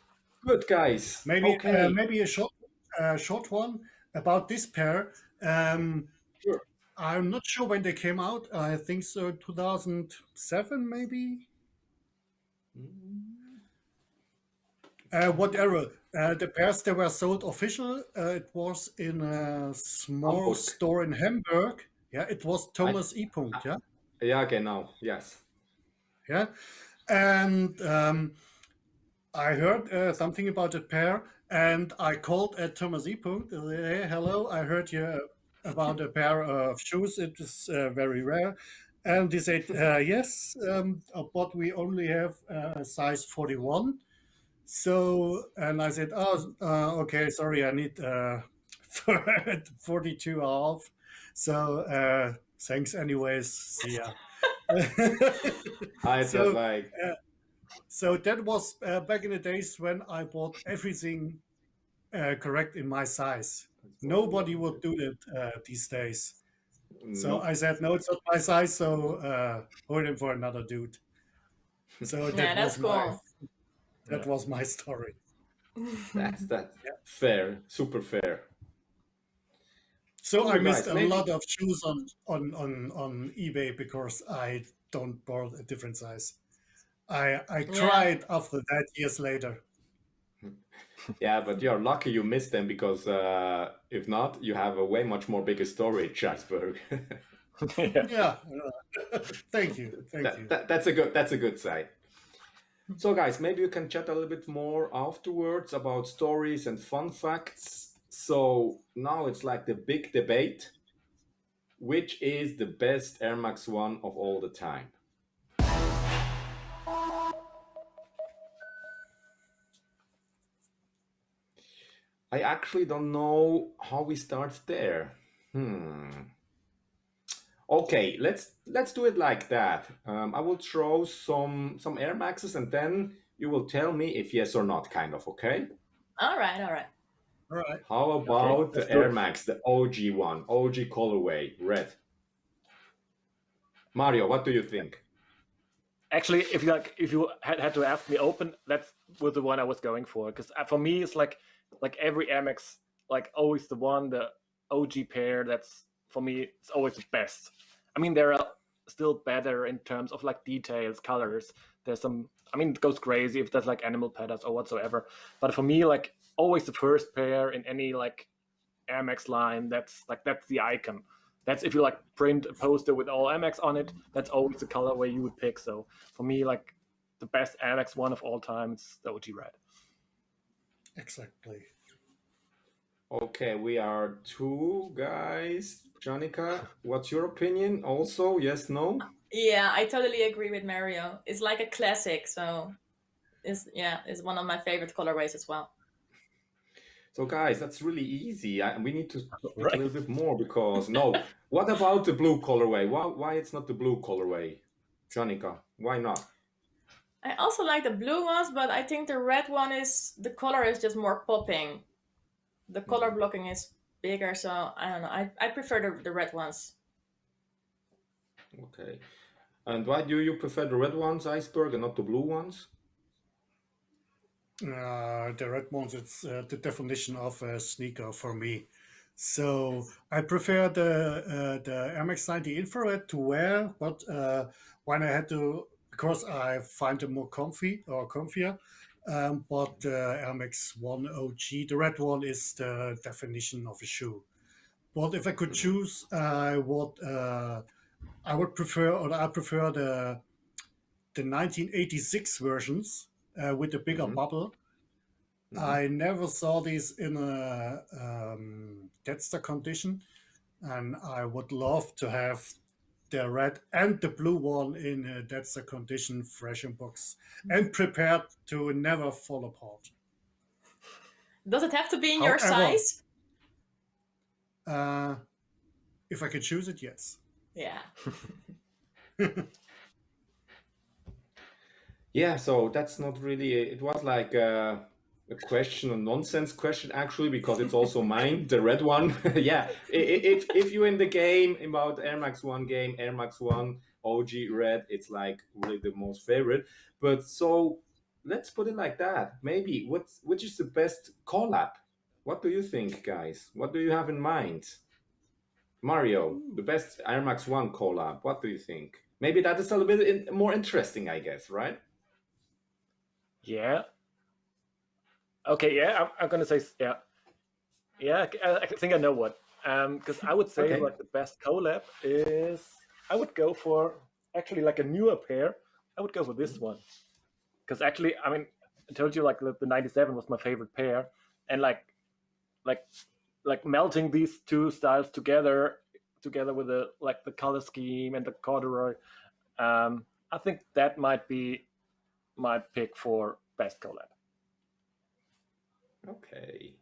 Speaker 1: Good, guys.
Speaker 4: Maybe
Speaker 1: Okay.
Speaker 4: maybe a short one about this pair.
Speaker 1: Sure.
Speaker 4: I'm not sure when they came out. I think so, 2007 maybe. What era? The pairs that were sold official. It was in a small
Speaker 1: Hamburg.
Speaker 4: store in Hamburg. Yeah, it was Thomas E. Punkt. Yeah,
Speaker 1: Yeah, genau. Yes.
Speaker 4: yeah, and I heard something about the pair, And I called at Thomas E. Hey, hello, I heard you about a pair of shoes. It is very rare. And they said, yes, but we only have a size 41. So, and I said, oh, okay, sorry, I need 42 and a half. So, thanks anyways. See ya.
Speaker 1: I just
Speaker 4: So,
Speaker 1: like,
Speaker 4: so that was back in the days when I bought everything correct in my size. Nobody would do that these days. So
Speaker 1: no.
Speaker 4: I said, no, it's not my size. So hold him for another dude. So
Speaker 2: Yeah, that's cool.
Speaker 4: that was my story.
Speaker 1: That's
Speaker 4: Yeah.
Speaker 1: fair, super fair.
Speaker 4: So I
Speaker 1: Cool,
Speaker 4: missed
Speaker 1: guys.
Speaker 4: a
Speaker 1: Maybe
Speaker 4: lot of shoes on eBay because I don't bought a different size. I
Speaker 2: Yeah.
Speaker 4: tried after that years later.
Speaker 1: yeah, but you're lucky you missed them because if not, you have a way much more bigger storage, Iceberg.
Speaker 3: Yeah.
Speaker 4: Yeah. Thank you. Thank you.
Speaker 1: That's a good side. So, guys, maybe you can chat a little bit more afterwards about stories and fun facts. So now it's like the big debate: which is the best Air Max 1 of all the time? I actually don't know how we start there. Okay, let's do it like that. I will throw some Air Maxes and then you will tell me if yes or not, kind of, okay?
Speaker 2: All right, all right.
Speaker 4: All right.
Speaker 1: How
Speaker 3: Okay,
Speaker 1: about
Speaker 3: let's
Speaker 1: the
Speaker 3: do
Speaker 1: Air
Speaker 3: it.
Speaker 1: Max, the OG one, OG colorway, red? Mario, what do you think?
Speaker 3: Actually, if you had to ask me open, that's was the one I was going for. Because for me, it's like every Air Max, like always the one, the OG pair. That's for me, it's always the best. I mean, there are still better in terms of like details, colors. There's some. I mean, it goes crazy if there's like animal patterns or whatsoever. But for me, like always the first pair in any like Air Max line. That's the icon. That's if you like print a poster with all Air Max on it. That's always the colorway you would pick. So for me, like the best Air Max 1 of all time is the OG red.
Speaker 4: Exactly.
Speaker 1: Okay, we are two guys. Chanica, what's your opinion? Also, yes, no?
Speaker 2: Yeah, I totally agree with Mario. It's like a classic, so it's one of my favorite colorways as well.
Speaker 1: So, guys, that's really easy. We need to think
Speaker 3: Right.
Speaker 1: a little bit more because no. What about the blue colorway? Why it's not the blue colorway, Chanica? Why not?
Speaker 2: I also like the blue ones, but I think the red one the color is just more popping. The color blocking is bigger, so I don't know. I prefer the red ones.
Speaker 1: Okay. And why do you prefer the red ones, Iceberg, and not the blue ones?
Speaker 4: The red ones, it's the definition of a sneaker for me. So I prefer the Air Max 90 infrared to wear, but when I had to, because I find them more comfier. But Air Max 1 OG, the red one is the definition of a shoe. But if I could choose, I would prefer, or I prefer the 1986 versions with the bigger bubble. I never saw these in a Chaptr condition, and I would love to have the red and the blue one in a Chaptr condition, fresh in box, and prepared to never fall apart.
Speaker 2: Does it have to be in your
Speaker 4: However,
Speaker 2: size?
Speaker 4: If I could choose it, yes.
Speaker 2: Yeah.
Speaker 1: Yeah, so that's not really. It was like a question, a nonsense question actually, because it's also mine, the red one. Yeah, if you're in the game about Air Max 1 game, Air Max 1 OG red, it's like really the most favorite. But so let's put it like that. Maybe which is the best collab? What do you think, guys? What do you have in mind? Mario, the best Air Max 1 collab. What do you think? Maybe that is a little bit more interesting, I guess, right?
Speaker 3: Yeah. Okay. Yeah, I'm gonna say yeah. Yeah, I think I know what. Because I would say
Speaker 1: Okay.
Speaker 3: like the best collab is I would go for actually like a newer pair. I would go for this one. Because actually, I mean, I told you like the 97 was my favorite pair, and like melting these two styles together with the color scheme and the corduroy. I think that might be my pick for best collab.
Speaker 1: Okay.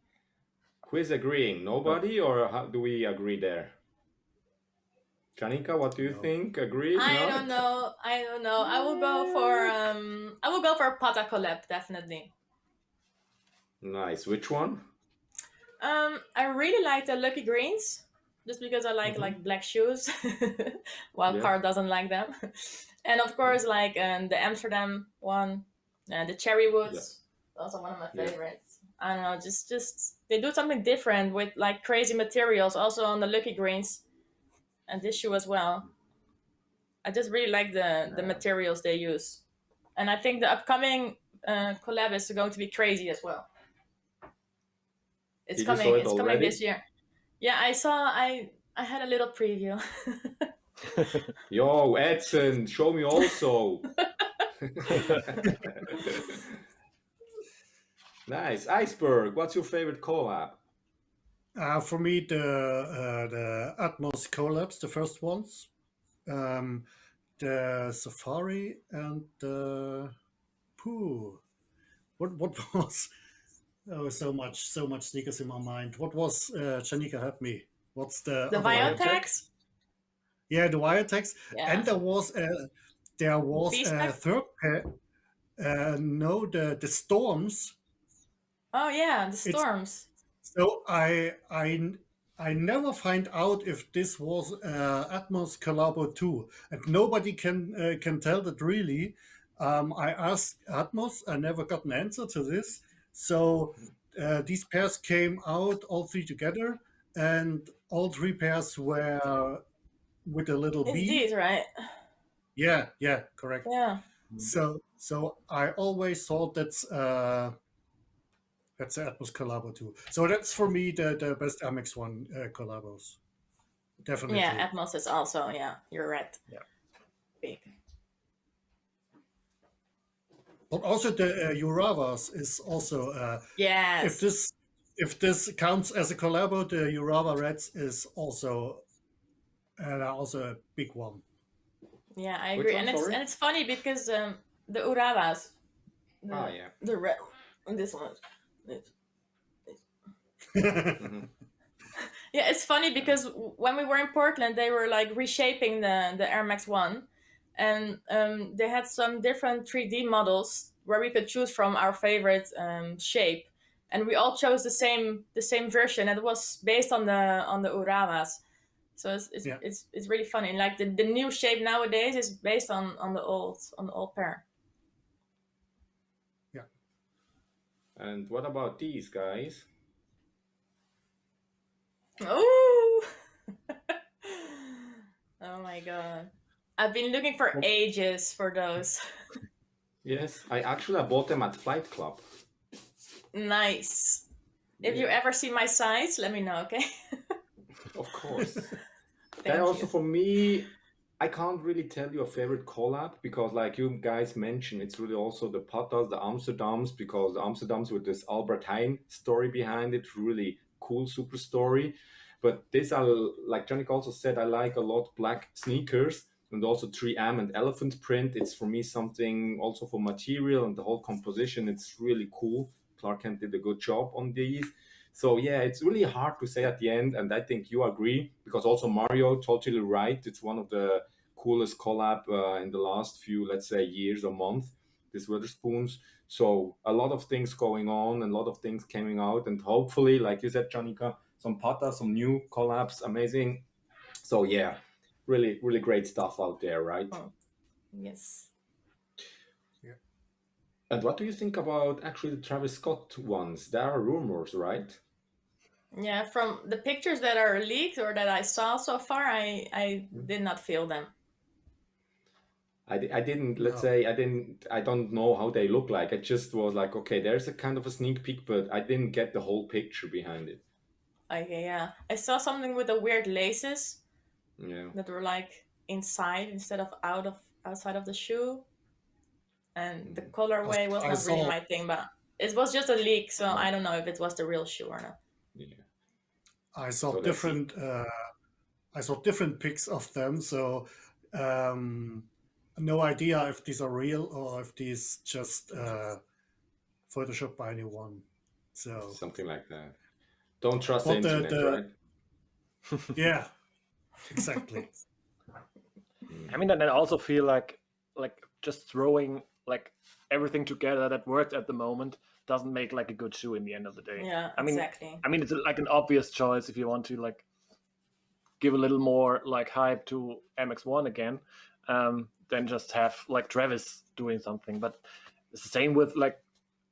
Speaker 1: Who is agreeing? Nobody, or how do we agree there? Chanica, what do you think? Agree?
Speaker 2: I
Speaker 1: No?
Speaker 2: don't know. I will go for Pata collab, definitely.
Speaker 1: Nice. Which one?
Speaker 2: I really like the Lucky Greens, just because I like black shoes, while
Speaker 1: Yeah.
Speaker 2: Karl doesn't like them. And of course, like the Amsterdam one, the Cherry Woods, also one of my favorites. I don't know, just they do something different with like crazy materials, also on the Lucky Greens, and this shoe as well. I just really like the materials they use, and I think the upcoming collab is going to be crazy as well. It's
Speaker 1: Did
Speaker 2: coming.
Speaker 1: you saw it
Speaker 2: It's coming
Speaker 1: already?
Speaker 2: this year. Yeah, I saw. I had a little preview.
Speaker 1: Yo, Edson, show me also. Nice. Iceberg, what's your favorite collab?
Speaker 4: For me, the Atmos collabs, the first ones, the Safari and the what was so much sneakers in my mind. What was Chanica, help me? What's the
Speaker 2: The
Speaker 4: other one?
Speaker 2: Biotex.
Speaker 4: Yeah, the Wiretex.
Speaker 2: Yeah.
Speaker 4: And there was a
Speaker 2: V-Spec?
Speaker 4: third pair. No, the Storms.
Speaker 2: Oh yeah, the Storms.
Speaker 4: So I never find out if this was Atmos Collabo 2, and nobody can tell that really. I asked Atmos, I never got an answer to this. So these pairs came out all three together, and all three pairs were with a little
Speaker 2: It's
Speaker 4: B.
Speaker 2: these, right?
Speaker 4: Yeah, correct.
Speaker 2: Yeah.
Speaker 4: So I always thought that's the Atmos Collabo too. So that's for me the best Amex one collabos. Definitely.
Speaker 2: Yeah, Atmos is also, yeah, you're right.
Speaker 3: Yeah.
Speaker 2: Big.
Speaker 4: But also the Uravas is also
Speaker 2: Yes.
Speaker 4: if this counts as a collabo, the Urava Reds is also a big one.
Speaker 2: Yeah, I
Speaker 1: Which
Speaker 2: agree.
Speaker 1: one,
Speaker 2: And
Speaker 1: sorry?
Speaker 2: it's funny because the Uravas,
Speaker 1: Yeah.
Speaker 2: the red, this one, this.
Speaker 1: Mhm.
Speaker 2: Yeah, it's funny because when we were in Portland, they were like reshaping the Air Max 1, and they had some different 3D models where we could choose from our favorite shape, and we all chose the same version, and it was based on the Uravas. So it's really funny. Like the new shape nowadays is based on the old pair.
Speaker 4: Yeah.
Speaker 1: And what about these guys?
Speaker 2: Oh, oh my god! I've been looking for ages for those.
Speaker 1: Yes, I bought them at Flight Club.
Speaker 2: Nice. If you
Speaker 1: Yeah.
Speaker 2: ever see my size, let me know, okay?
Speaker 1: Of course.
Speaker 2: Thank
Speaker 1: That also
Speaker 2: you.
Speaker 1: for me, I can't really tell you a favorite collab because, like you guys mentioned, it's really also the Patas, the Amsterdams, because the Amsterdams with this Albert Heijn story behind it, really cool, super story. But this, like Janik also said, I like a lot black sneakers and also 3M and elephant print. It's for me something also for material and the whole composition. It's really cool. Clark Kent did a good job on these. So yeah, it's really hard to say at the end, and I think you agree because also Mario totally right. It's one of the coolest collab in the last few, let's say, years or months. This Witherspoons. So a lot of things going on and a lot of things coming out, and hopefully, like you said, Janica, some Pata, some new collabs, amazing. So yeah, really, really great stuff out there, right?
Speaker 2: Oh, yes.
Speaker 1: And what do you think about actually the Travis Scott ones? There are rumors, right?
Speaker 2: Yeah, from the pictures that are leaked or that I saw so far, I did not feel them.
Speaker 1: I didn't, let's say, I don't know how they look like. It just was like, okay, there's a kind of a sneak peek, but I didn't get the whole picture behind it.
Speaker 2: Okay, yeah. I saw something with the weird laces
Speaker 1: Yeah.
Speaker 2: that were like inside instead of outside of the shoe. And the colorway was
Speaker 4: I
Speaker 2: not really
Speaker 4: saw-
Speaker 2: my thing, but it was just a leak, so I don't know if it was the real shoe or not.
Speaker 1: Yeah.
Speaker 4: I saw
Speaker 1: So let's see.
Speaker 4: different pics of them, so no idea if these are real or if these just Photoshop by anyone. So
Speaker 1: Something like that. Don't trust the
Speaker 4: But
Speaker 1: internet, right?
Speaker 4: yeah, exactly.
Speaker 3: I mean, and I also feel like just throwing like everything together that works at the moment doesn't make like a good shoe in the end of the day.
Speaker 2: Yeah,
Speaker 3: I mean,
Speaker 2: exactly.
Speaker 3: I mean, it's like an obvious choice if you want to like give a little more like hype to MX1 again, than just have like Travis doing something. But it's the same with like,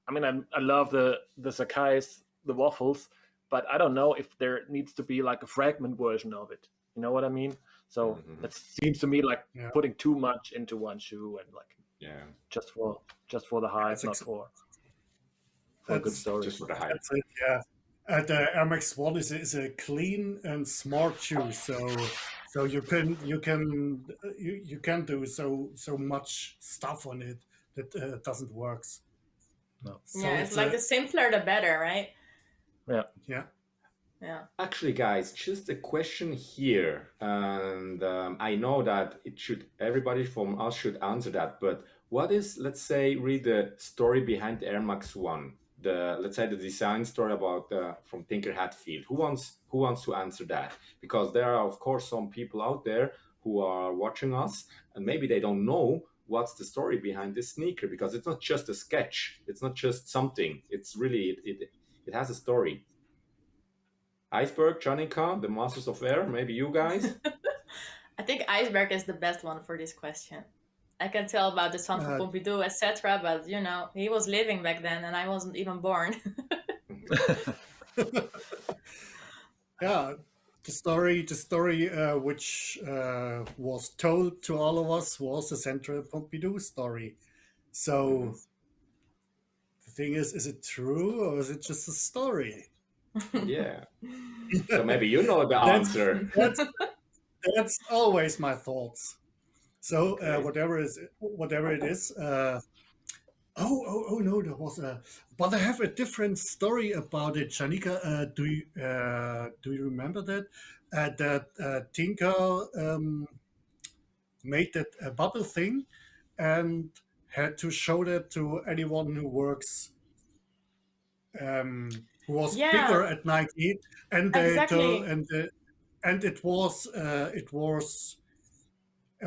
Speaker 3: I mean, I love the Sakai's, the waffles, but I don't know if there needs to be like a fragment version of it. You know what I mean? So that seems to me like putting too much into one shoe and like just for the hype, not for a good story.
Speaker 1: Just for the hype.
Speaker 4: That's it, yeah. The MX1 is a clean and smart shoe, so you can do so much stuff on it that doesn't work.
Speaker 3: No.
Speaker 4: So
Speaker 2: Yeah, it's like the simpler the better, right?
Speaker 3: Yeah.
Speaker 2: Yeah.
Speaker 1: Actually, guys, just a question here, and I know that everybody from us should answer that. But what is, let's say, read the story behind Air Max 1? Let's say the design story about from Tinker Hatfield. Who wants to answer that? Because there are, of course, some people out there who are watching us, and maybe they don't know what's the story behind this sneaker, because it's not just a sketch. It's not just something. It's really it has a story. Iceberg, Chanica, the Masters of Air, maybe you guys?
Speaker 2: I think Iceberg is the best one for this question. I can tell about the Centre Pompidou, etc., but you know, he was living back then and I wasn't even born.
Speaker 4: Yeah, the story which was told to all of us was the Centre Pompidou story. So the thing is it true or is it just a story?
Speaker 1: Yeah. So maybe you know the answer.
Speaker 4: That's always my thoughts. So
Speaker 1: Okay.
Speaker 4: whatever it is. Oh no, there was a. But I have a different story about it, Chanica. Do you remember that? That Tinker made that bubble thing, and had to show that to anyone who works. Who was bigger at Nike, and they
Speaker 2: Exactly.
Speaker 4: and it was a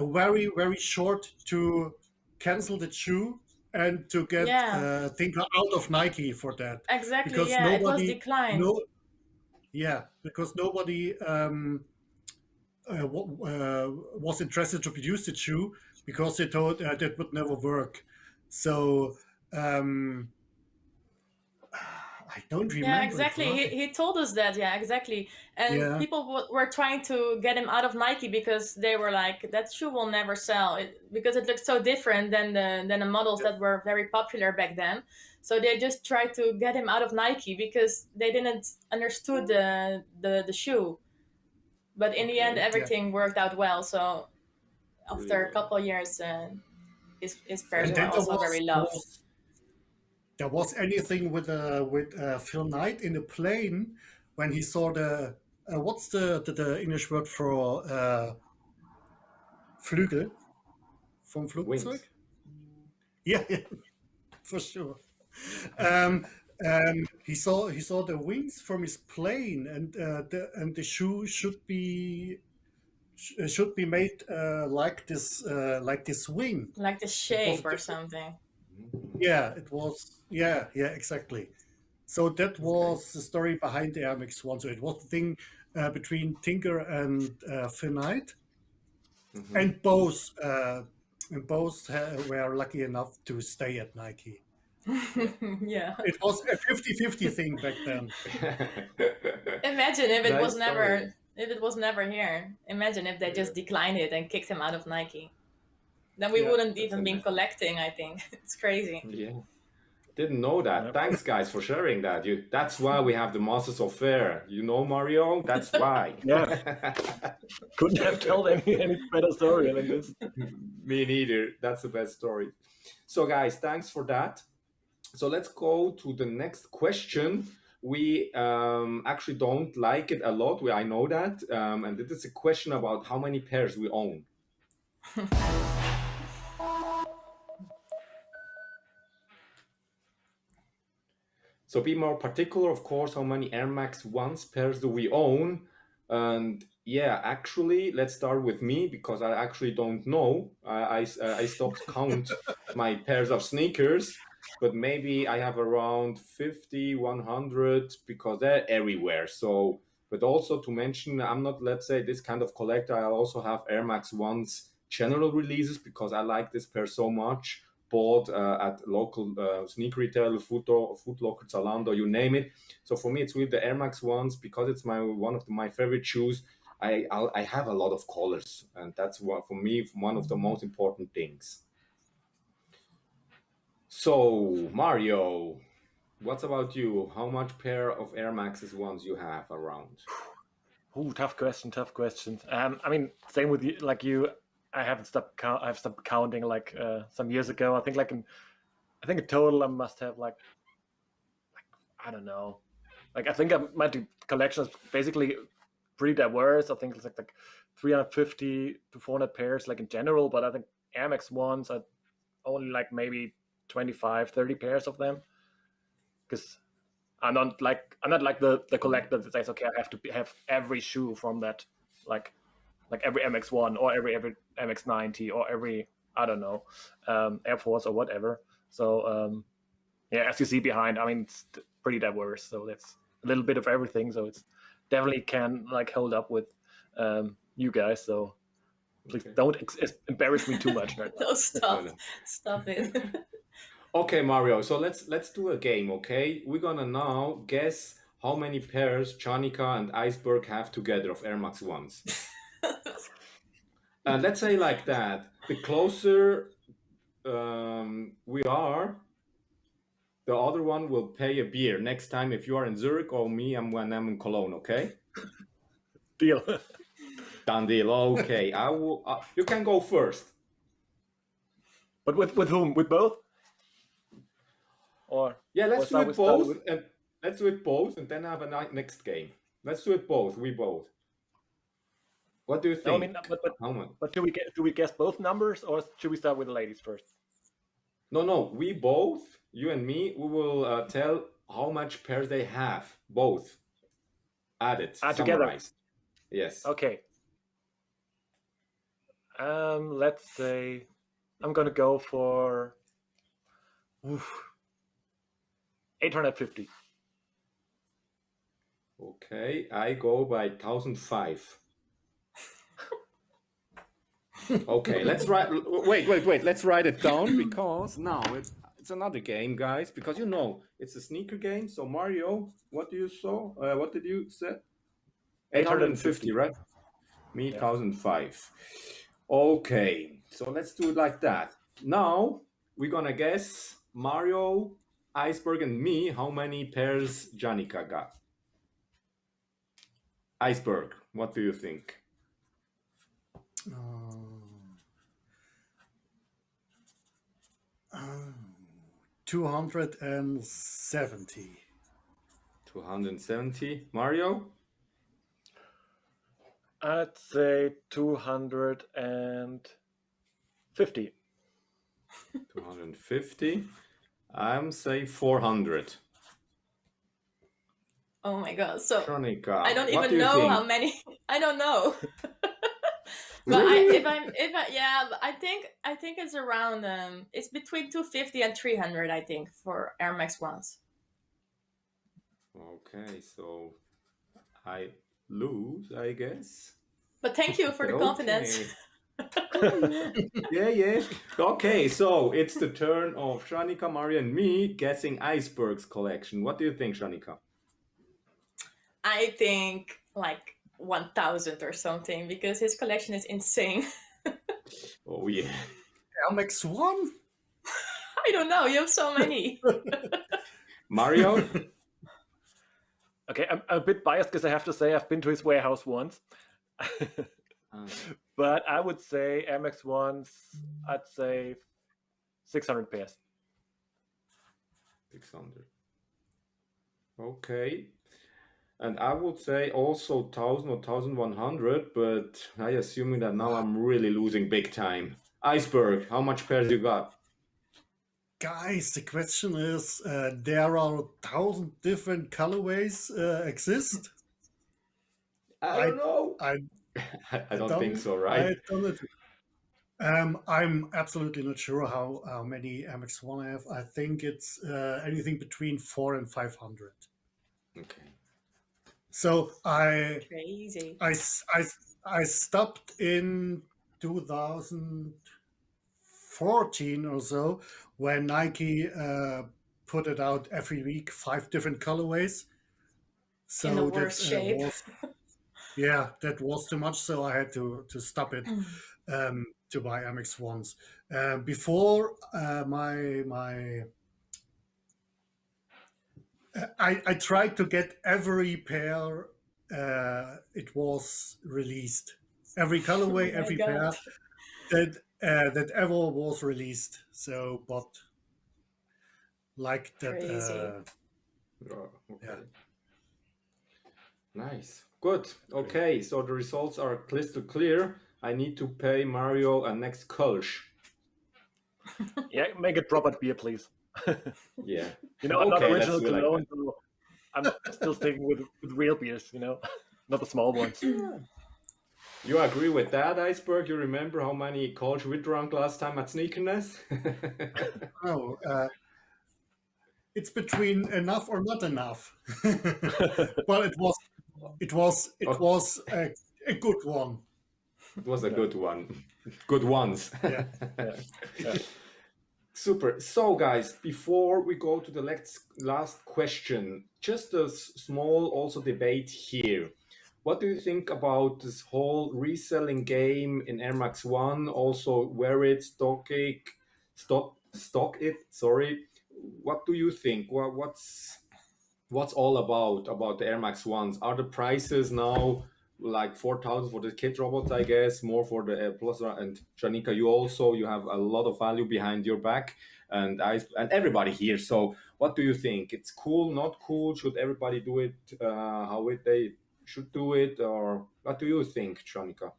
Speaker 4: very short to cancel the shoe and to get Tinker out of Nike for that.
Speaker 2: Exactly.
Speaker 4: Because
Speaker 2: Yeah, it was declined.
Speaker 4: Because nobody was interested to produce the shoe because they thought that would never work. So I don't remember.
Speaker 2: Yeah, exactly. He told us that. Yeah, exactly. And people were trying to get him out of Nike because they were like, that shoe will never sell because it looks so different than the models that were very popular back then. So they just tried to get him out of Nike because they didn't understood the shoe. But in the end, everything worked out well. So after a couple of years, his pairs were also very loved.
Speaker 4: There was anything with Phil Knight in the plane when he saw the what's the English word for Flügel from Flugzeug?
Speaker 1: Wings.
Speaker 4: Yeah, for sure. He saw the wings from his plane, and the shoe should be made like this wing,
Speaker 2: like the shape or something.
Speaker 4: Yeah, it was. Yeah, exactly. So that was the story behind the Air Max 1. So it was the thing between Tinker and Phil Knight, and both were lucky enough to stay at Nike.
Speaker 2: Yeah,
Speaker 4: it was a 50-50 thing back then.
Speaker 2: Imagine if it was never here. Imagine if they just declined it and kicked him out of Nike. Then we wouldn't even been collecting, I think. It's crazy.
Speaker 1: Yeah. Didn't know that. Thanks, guys, for sharing that. That's why we have the Masters of Air. You know, Mario? That's why.
Speaker 3: Yeah. Couldn't have told any better story than this.
Speaker 1: Me neither. That's the best story. So, guys, thanks for that. So let's go to the next question. We actually don't like it a lot. I know that. And this is a question about how many pairs we own. So be more particular, of course, how many Air Max 1s pairs do we own? And yeah, actually, let's start with me because I actually don't know. I stopped count my pairs of sneakers, but maybe I have around 50, 100 because they're everywhere. So, but also to mention, I'm not, let's say, this kind of collector. I also have Air Max 1s general releases because I like this pair so much. Bought at local sneaker retail, Foot Locker, Zalando, you name it. So for me, it's with the Air Max 1s because it's one of my favorite shoes. I have a lot of colors, and that's for me one of the most important things. So Mario, what's about you? How much pair of Air Maxes 1s you have around?
Speaker 3: Ooh, tough question. I mean, same with you. Like you, I've stopped counting like some years ago. I think in total I must have like I don't know. Like I think my collection is basically pretty diverse. I think it's like 350 to 400 pairs like in general, but I think Air Max 1s are only like maybe 25, 30 pairs of them. Because I'm not like the collector that says, okay, I have to have every shoe from that, like every MX1 or every MX90 or every, I don't know, Air Force or whatever. So yeah, as you see behind, I mean, it's pretty diverse. So that's a little bit of everything. So it's definitely can like hold up with you guys. So please don't embarrass me too much. Right?
Speaker 2: No, stop it.
Speaker 1: Okay, Mario. So let's do a game. Okay, we're gonna now guess how many pairs Chanica and Iceberg have together of Air Max 1s. And let's say like that. The closer we are, the other one will pay a beer next time if you are in Zurich or me when I'm in Cologne. Okay.
Speaker 3: Deal.
Speaker 1: Done deal. Okay, I will. You can go first.
Speaker 3: But with whom? With both? Or
Speaker 1: yeah, let's do it both, and let's do it both, and then have a next game. Let's do it both. We both. What do you think?
Speaker 3: No, I mean, but do we guess both numbers, or should we start with the ladies first?
Speaker 1: No. We both, you and me, we will tell how much pairs they have. Both. Added.
Speaker 3: Together.
Speaker 1: Yes.
Speaker 3: Okay. Let's say I'm gonna go for 850.
Speaker 1: Okay, I go by 1005. Okay, let's write. Wait. Let's write it down because now it's another game, guys. Because you know it's a sneaker game. So Mario, what did you say? 850, right? Me, 1005. Okay, so let's do it like that. Now we're gonna guess Mario, Iceberg, and me how many pairs Chanica got. Iceberg, what do you think?
Speaker 4: 270.
Speaker 1: 270. Mario?
Speaker 3: I'd say 250.
Speaker 1: 250. I'm say 400.
Speaker 2: Oh my god! So
Speaker 1: Chanica,
Speaker 2: I don't even know how many. I don't know. But
Speaker 1: really?
Speaker 2: I think it's around it's between 250 and 300. I think for Air Max 1s.
Speaker 1: Okay, so I lose, I guess.
Speaker 2: But thank you for the confidence.
Speaker 1: Yeah. Okay, so it's the turn of Chanica, Mario, and me guessing Iceberg's collection. What do you think, Chanica?
Speaker 2: I think like 1,000 or something because his collection is insane.
Speaker 1: Oh yeah.
Speaker 4: MX1?
Speaker 2: I don't know. You have so many.
Speaker 1: Mario?
Speaker 3: Okay, I'm a bit biased because I have to say I've been to his warehouse once. But I would say MX1s, I'd say 600 pairs.
Speaker 1: 600. Okay. And I would say also 1000 or 1100, but I assuming that now I'm really losing big time. Iceberg, how much pairs you got?
Speaker 4: Guys, the question is, there are 1,000 different colorways exist.
Speaker 1: I don't know.
Speaker 4: I
Speaker 1: I don't think so, right?
Speaker 4: I don't know. I'm absolutely not sure how many MX1 I have. I think it's anything between 400 and 500.
Speaker 1: Okay.
Speaker 4: So
Speaker 2: Crazy.
Speaker 4: I stopped in 2014 or so when Nike put it out every week, 5 different colorways. So
Speaker 2: In the worst shape.
Speaker 4: that was too much. So I had to stop it to buy MX1s. Before I tried to get every pair it was released, every colorway,
Speaker 2: Oh my
Speaker 4: every
Speaker 2: God.
Speaker 4: pair that ever was released. So, but like that,
Speaker 2: Crazy.
Speaker 1: Oh, okay.
Speaker 4: Yeah.
Speaker 1: Nice. Good. Okay, so the results are crystal clear. I need to pay Mario a next Kölsch.
Speaker 3: Yeah, make it proper beer, please.
Speaker 1: Yeah.
Speaker 3: You know, I'm not
Speaker 1: Okay,
Speaker 3: original
Speaker 1: let's do like
Speaker 3: cologne,
Speaker 1: that.
Speaker 3: so I'm still sticking with real beers, you know, not the small ones.
Speaker 1: You agree with that, Iceberg? You remember how many Kölsch we drank last time at Sneakerness?
Speaker 4: oh, it's between enough or not enough. Well, it was a good one.
Speaker 1: It was a good one. Good ones.
Speaker 4: Yeah.
Speaker 3: Yeah.
Speaker 1: Super. So, guys, before we go to the last question, just a small also debate here. What do you think about this whole reselling game in Air Max 1? Also, wear it, stock it. Sorry. What do you think? What's all about the Air Max 1s? Are the prices now like 4,000 for the kit robots, I guess, more for the Plus and Chanica? You have a lot of value behind your back, and everybody here. So, what do you think? It's cool, not cool? Should everybody do it they should do it, or what do you think, Chanica?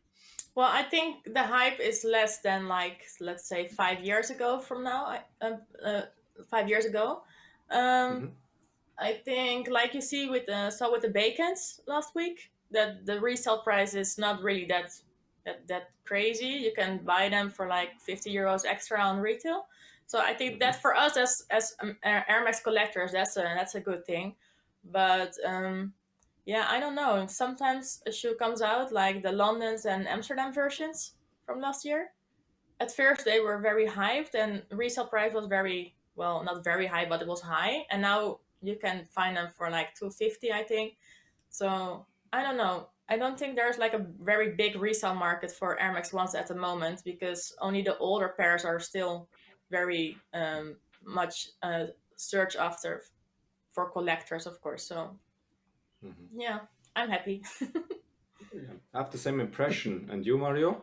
Speaker 2: Well, I think the hype is less than, like, let's say 5 years ago from now. 5 years ago.
Speaker 1: Mhm.
Speaker 2: I think, like you see with the bacons last week, that the resale price is not really that crazy. You can buy them for like 50 euros extra on retail. So I think that for us as Air Max collectors, that's a good thing. But yeah, I don't know. Sometimes a shoe comes out like the London's and Amsterdam versions from last year. At first they were very hyped and resale price was very, well, not very high, but it was high, and now you can find them for like 250, I think. So I don't know, I don't think there's like a very big resale market for Air Max 1s at the moment, because only the older pairs are still very much searched after for collectors, of course. So yeah, I'm happy.
Speaker 1: Yeah. I have the same impression. And you, Mario?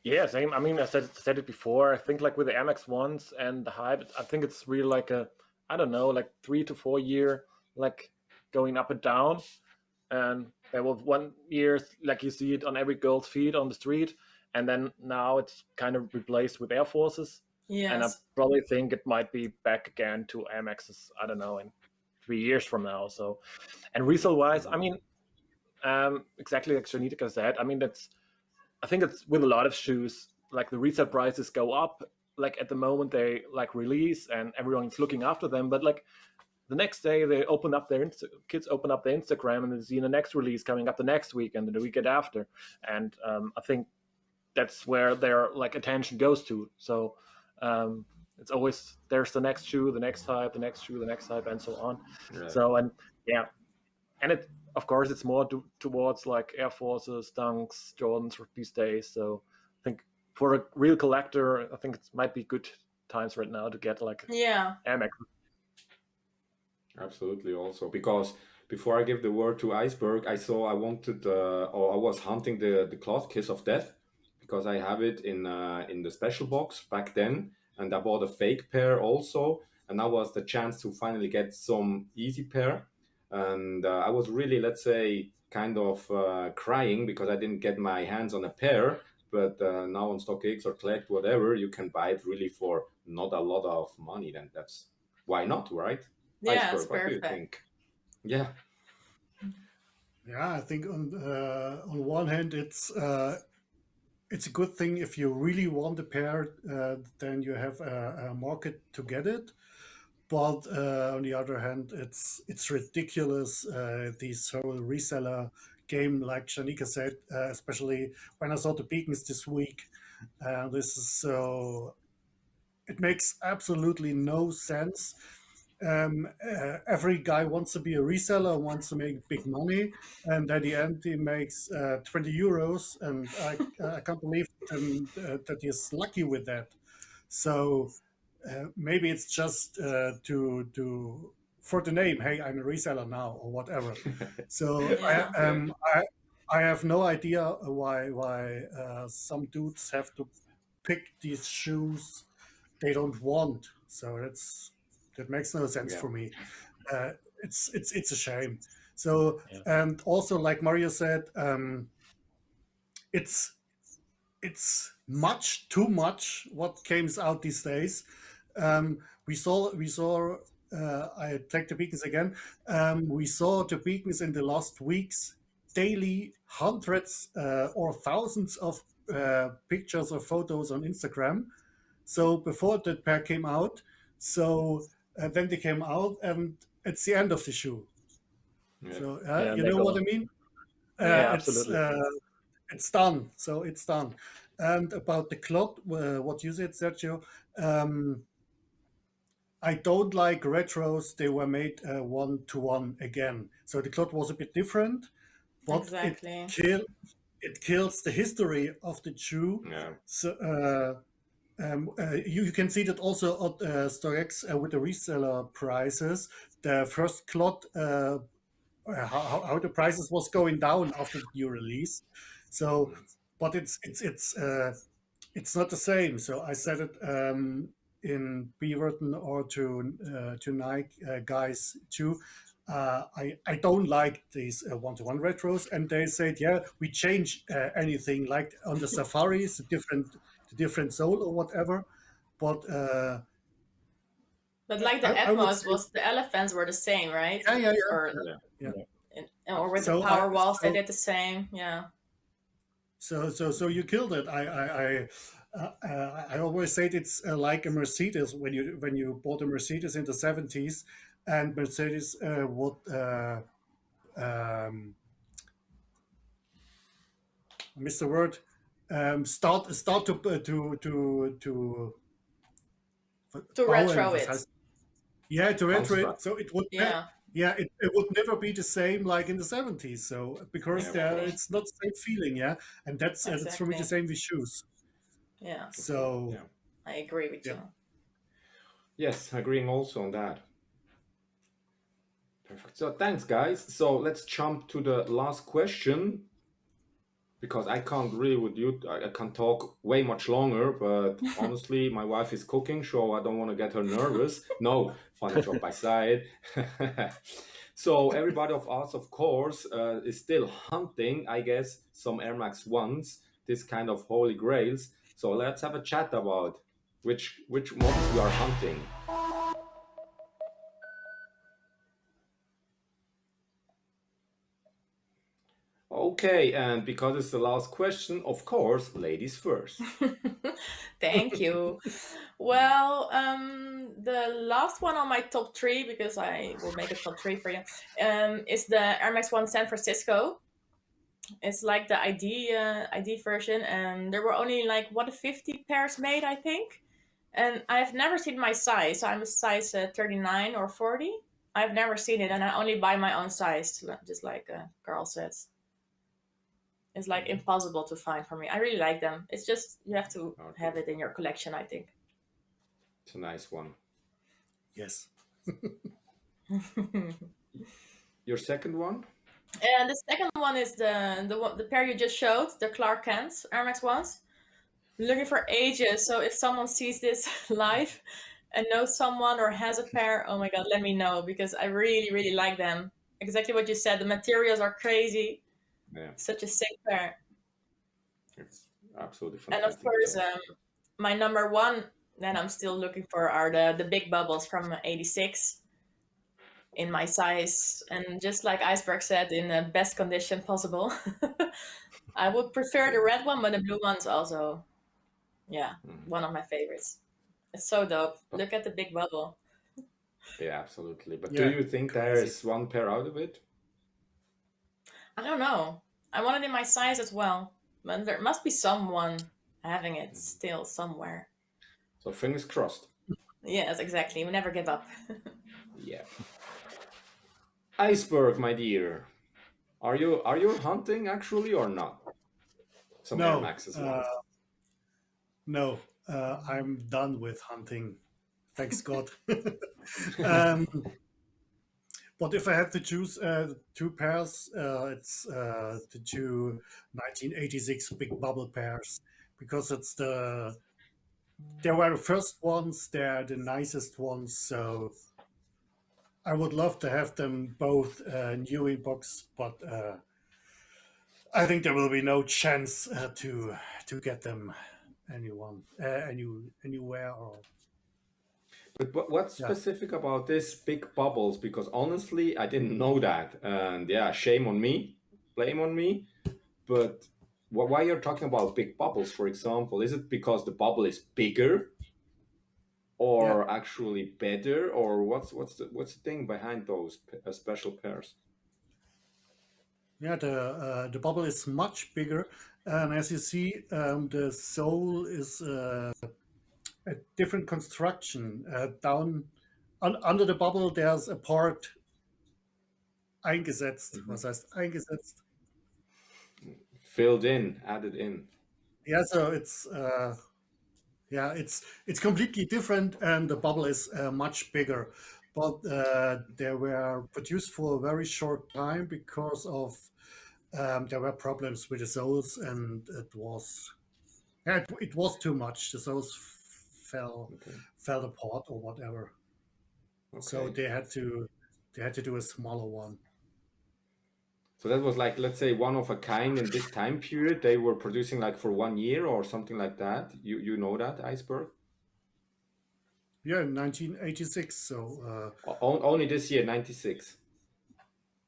Speaker 3: Yeah, same. I mean, I said it before. I think like with the Amex ones and the hype, I think it's really like I don't know, like 3 to 4 year, like going up and down. And there was 1 year, like you see it on every girl's feet on the street, and then now it's kind of replaced with Air Forces. And I
Speaker 2: Yes.
Speaker 3: probably think it might be back again to Amex's, I don't know, in 3 years from now. So, and resale wise, I mean, exactly like Chanica said, I mean, I think it's with a lot of shoes, like the resale prices go up, like at the moment they like release and everyone's looking after them, but like the next day they open up kids open up their Instagram and they see the next release coming up the next week and the weekend after, and I think that's where their like attention goes to. So it's always there's the next shoe, the next hype, the next shoe, the next hype, and so on.
Speaker 1: Right.
Speaker 3: So and yeah, and it of course it's more towards like Air Forces, Dunks, Jordans these days. So I think for a real collector, I think it might be good times right now to get like
Speaker 2: Yeah.
Speaker 3: Amex.
Speaker 1: Absolutely, also because before I give the word to Iceberg, I wanted or I was hunting the cloth Kiss of Death because I have it in the special box back then, and I bought a fake pair also. and now was the chance to finally get some easy pair. And I was really, let's say, kind of crying because I didn't get my hands on a pair. But now on StockX or Collect, whatever, you can buy it really for not a lot of money. Then that's why not, right?
Speaker 2: Yeah, it's
Speaker 1: Iceberg, what do you
Speaker 2: perfect.
Speaker 1: think? Yeah.
Speaker 4: Yeah, I think on one hand it's a good thing if you really want a pair, then you have a market to get it. But on the other hand, it's ridiculous, this whole reseller game, like Chanica said, especially when I saw the beacons this week. This is so, it makes absolutely no sense. Every guy wants to be a reseller, wants to make big money, and at the end he makes 20 euros, and I can't believe that he's lucky with that. So maybe it's just to for the name. Hey, I'm a reseller now, or whatever. So
Speaker 2: Yeah.
Speaker 4: I have no idea why some dudes have to pick these shoes they don't want. So that makes no sense
Speaker 1: Yeah.
Speaker 4: for me. It's a shame. So
Speaker 3: Yeah.
Speaker 4: and also like Mario said, it's much too much what comes out these days. We saw. I take the beacons again. We saw the beacons in the last weeks daily, hundreds or thousands of pictures or photos on Instagram. So before that pair came out, so then they came out, and it's the end of the shoe.
Speaker 1: Yeah.
Speaker 4: So
Speaker 3: Yeah,
Speaker 4: you
Speaker 3: they
Speaker 4: know
Speaker 3: go
Speaker 4: what I
Speaker 3: on.
Speaker 4: mean?
Speaker 2: Yeah.
Speaker 3: Absolutely.
Speaker 4: It's done. So it's done. And about the cloth, what you said, Sergio, I don't like retros. They were made 1-to-1 again. So the cloth was a bit different, but
Speaker 2: Exactly.
Speaker 4: it kills the history of the shoe.
Speaker 1: Yeah.
Speaker 4: So you can see that also at StockX with the reseller prices. The first cloth, how the prices was going down after the new release. So, but it's not the same. So I said it in Beaverton or to Nike guys too. I don't like these one-to-one retros, and they said, yeah, we change anything like on the Safaris, the different sole or whatever. But
Speaker 2: But like the
Speaker 4: I would
Speaker 2: Atmos
Speaker 4: say,
Speaker 2: was the elephants were the same, right?
Speaker 4: yeah.
Speaker 2: Or
Speaker 1: Yeah.
Speaker 4: Yeah.
Speaker 2: or with the
Speaker 4: So
Speaker 2: power walls they did the same. Yeah.
Speaker 4: So you killed it. I always said it's like a Mercedes when you bought a Mercedes in the 70s, and Mercedes would I missed the word, start
Speaker 2: To
Speaker 4: bauen,
Speaker 2: retro
Speaker 4: was
Speaker 2: it.
Speaker 4: heißt, yeah, to retro it.
Speaker 1: Construct.
Speaker 4: So it would
Speaker 2: Yeah.
Speaker 4: it would never be the same like in the 70s. So because
Speaker 1: Yeah, of
Speaker 4: there
Speaker 1: course.
Speaker 4: it's not the same feeling, yeah, and that's for me the
Speaker 2: Exactly.
Speaker 4: same with shoes.
Speaker 2: Yeah.
Speaker 4: So
Speaker 1: Yeah.
Speaker 2: I agree with
Speaker 4: Yeah.
Speaker 2: you.
Speaker 1: Yes, agreeing also on that. Perfect. So thanks, guys. So let's jump to the last question, because I can't really with you. I can't talk way much longer, but honestly, my wife is cooking, so I don't want to get her nervous. No, funny joke aside. So everybody of us, of course, is still hunting, I guess, some Air Max 1s, this kind of holy grails. So let's have a chat about which models we are hunting. Okay, and because it's the last question, of course, ladies first.
Speaker 2: Thank you. Well, the last one on my top three, because I will make a top three for you, is the Air Max 1 San Francisco. It's like the ID version, and there were only like 50 pairs made, I think. And I've never seen my size. So I'm a size 39 or 40. I've never seen it, and I only buy my own size, just like Karl says. It's like impossible to find for me. I really like them. It's just you have to have it in your collection, I think.
Speaker 1: It's a nice one.
Speaker 4: yes.
Speaker 1: Your second one?
Speaker 2: And the second one is the pair you just showed, the Clark Kent Air Max ones. Looking for ages. So if someone sees this live, and knows someone or has a pair, oh my god, let me know, because I really, really like them. Exactly what you said. The materials are crazy.
Speaker 1: Yeah,
Speaker 2: Such a sick pair.
Speaker 1: it's absolutely
Speaker 2: And of
Speaker 1: fantastic
Speaker 2: course,
Speaker 1: pair.
Speaker 2: my number one that I'm still looking for are the big bubbles from '86 in my size, and just like Iceberg said, in the best condition possible. I would prefer the red one, but the blue one's also, yeah, one of my favorites. It's so dope.
Speaker 1: But
Speaker 2: Look at the big bubble.
Speaker 1: yeah, absolutely. But do
Speaker 4: Yeah,
Speaker 1: you think there
Speaker 4: crazy.
Speaker 1: is one pair out of it?
Speaker 2: I don't know. I want it in my size as well, but there must be someone having it still somewhere.
Speaker 1: So fingers crossed.
Speaker 2: Yes, exactly. We never give up.
Speaker 1: Yeah. Iceberg, my dear, are you hunting actually or not? Some Air
Speaker 4: No,
Speaker 1: Maxes once.
Speaker 4: no, I'm done with hunting. Thanks God. um, but if I had to choose two pairs, it's the two 1986 big bubble pairs, because they were the first ones, they're the nicest ones, so I would love to have them both new in box, but I think there will be no chance to get them anywhere, or
Speaker 1: But what's
Speaker 4: yeah.
Speaker 1: specific about this big bubbles? Because honestly, I didn't know that, and yeah, shame on me, blame on me. But why you're talking about big bubbles, for example? Is it because the bubble is bigger,
Speaker 4: Yeah,
Speaker 1: or actually better, or what's the thing behind those special pairs?
Speaker 4: yeah. The bubble is much bigger, and as you see, the sole is a different construction. Down under the bubble, there's a part eingesetzt.
Speaker 1: Mhm.
Speaker 4: Was heißt eingesetzt?
Speaker 1: Filled in, added in.
Speaker 4: Yeah, so it's completely different, and the bubble is much bigger. But they were produced for a very short time because of there were problems with the soles, and it was too much. The soles fell
Speaker 1: Okay.
Speaker 4: fell apart or whatever. So
Speaker 1: Okay.
Speaker 4: they had to do a smaller one.
Speaker 1: So that was like, let's say, one of a kind in this time period. They were producing like for 1 year or something like that. You know that, Iceberg?
Speaker 4: Yeah, in 1986. So
Speaker 1: Only this year, 96.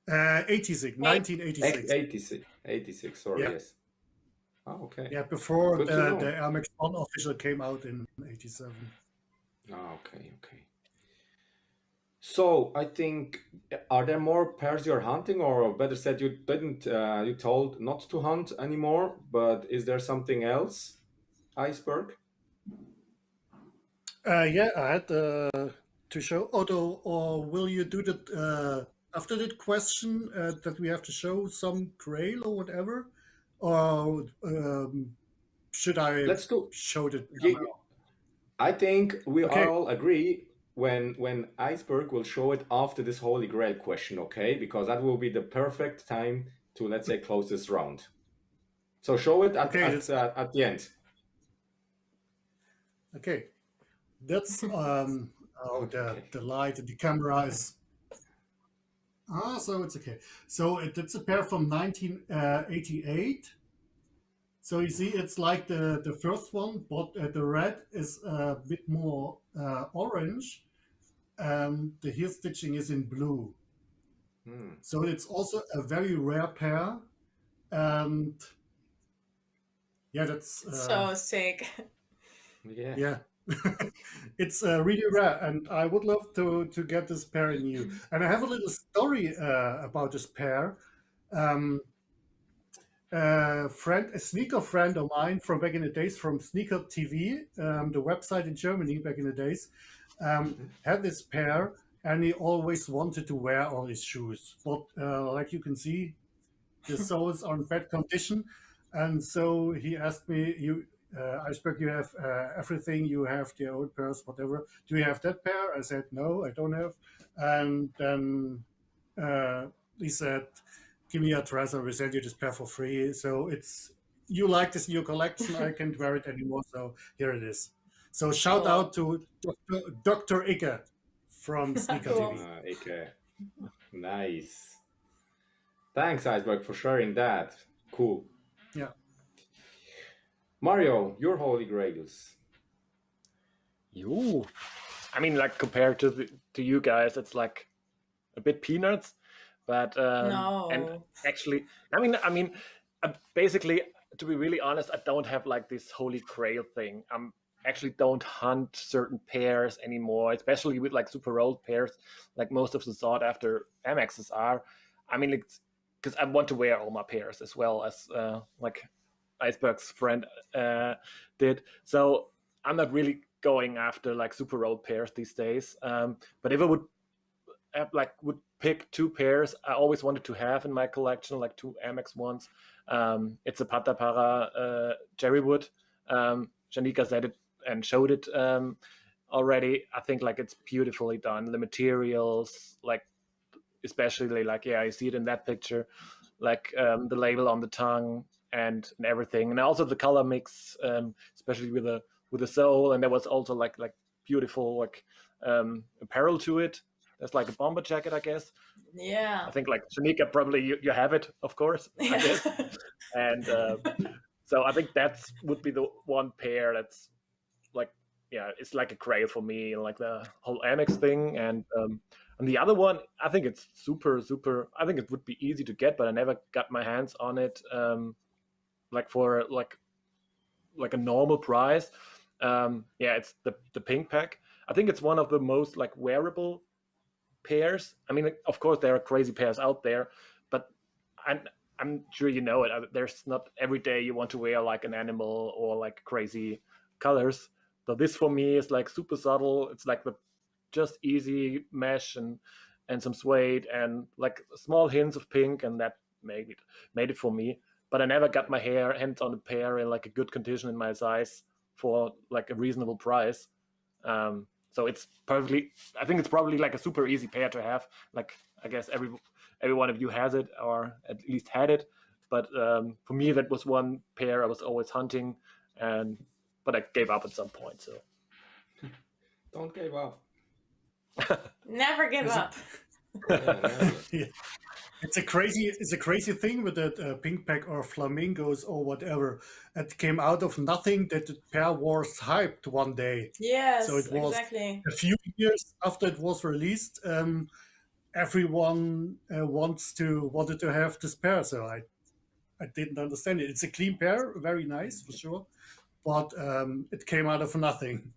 Speaker 4: 86,
Speaker 2: Hey,
Speaker 4: 1986.
Speaker 1: 86, 86, sorry,
Speaker 4: Yeah,
Speaker 1: yes. Oh, okay.
Speaker 4: yeah. Before
Speaker 1: Good to
Speaker 4: the
Speaker 1: know.
Speaker 4: Air Max 1 official came out in 87.
Speaker 1: Oh, okay, okay. So I think, are there more pairs you're hunting, or better said, you didn't, you told not to hunt anymore, but is there something else, Iceberg?
Speaker 4: Yeah, I had to show Otto, or will you do that after that question that we have to show some grail or whatever? Or should I
Speaker 1: Let's do.
Speaker 4: show the camera?
Speaker 1: Ye- I think we
Speaker 4: Okay,
Speaker 1: all agree when Iceberg will show it after this Holy Grail question, okay? Because that will be the perfect time to, let's say, close this round. So show it at
Speaker 4: okay,
Speaker 1: at the end.
Speaker 4: okay. That's oh,
Speaker 1: Okay.
Speaker 4: the light and the camera is so it's okay. So it's a pair from 1988. So you see, it's like the first one, but the red is a bit more orange, and the heel stitching is in blue.
Speaker 1: Hmm.
Speaker 4: So it's also a very rare pair, and yeah, that's
Speaker 2: so sick.
Speaker 1: Yeah.
Speaker 4: yeah, it's really rare, and I would love to get this pair new. And I have a little story about this pair. Um, a sneaker friend of mine from back in the days, from Sneaker TV, the website in Germany back in the days,
Speaker 1: Mhm.
Speaker 4: had this pair, and he always wanted to wear all his shoes. But like you can see, the soles are in bad condition, and so he asked me, "You, I expect you have everything. You have the old pairs, whatever. Do you have that pair?" I said, "No, I don't have." And then uh, he said, "Give me your address, and we send you this pair for free." So it's you like this new collection. I can't wear it anymore, so here it is. So shout
Speaker 2: Cool.
Speaker 4: out to Dr. Icke from Sneaker
Speaker 2: Cool.
Speaker 4: TV.
Speaker 1: Okay. Nice. Thanks, Iceberg, for sharing that. Cool.
Speaker 4: Yeah.
Speaker 1: Mario, your holy grails.
Speaker 3: You, I mean, like compared to you guys, it's like a bit peanuts, but
Speaker 2: No.
Speaker 3: and actually, I mean, basically, to be really honest, I don't have like this holy grail thing. Actually don't hunt certain pairs anymore, especially with like super old pairs, like most of the sought after MXs are. I mean, it's because I want to wear all my pairs as well as like Iceberg's friend did. So I'm not really going after like super old pairs these days. But if I would would pick two pairs I always wanted to have in my collection, like two MX ones. It's a Patapara Cherrywood. Chanica said it and showed it already. I think like it's beautifully done. The materials, like especially like you see it in that picture, like the label on the tongue and everything, and also the color mix, especially with the sole. And there was also like beautiful like apparel to it. There's like a bomber jacket, I guess.
Speaker 2: Yeah.
Speaker 3: I think like Chanica, probably you have it, of course. I guess. And so I think that's would be the one pair that's like, it's like a grail for me, like the whole Amex thing. And the other one, I think it's super. I think it would be easy to get, but I never got my hands on it. Like for like a normal price. It's the pink pack. I think it's one of the most like wearable pairs. I mean, of course there are crazy pairs out there, but I'm sure you know it. There's not every day you want to wear like an animal or like crazy colors. So this for me is like super subtle. It's like the just easy mesh and some suede and like small hints of pink, and that made it for me. But I never got my hands on a pair in like a good condition in my size for like a reasonable price. So it's perfectly. I think it's probably like a super easy pair to have. Like I guess every one of you has it, or at least had it. But for me, that was one pair I was always hunting, but I gave up at some point. So
Speaker 1: don't give up.
Speaker 2: Never give up.
Speaker 4: Yeah. It's a crazy thing with that pink pack or flamingos or whatever. It came out of nothing that the pair was hyped one day.
Speaker 2: Yes,
Speaker 4: so it was
Speaker 2: exactly.
Speaker 4: a few years after it was released. Everyone wanted to have this pair. So I didn't understand it. It's a clean pair, very nice for sure, but it came out of nothing.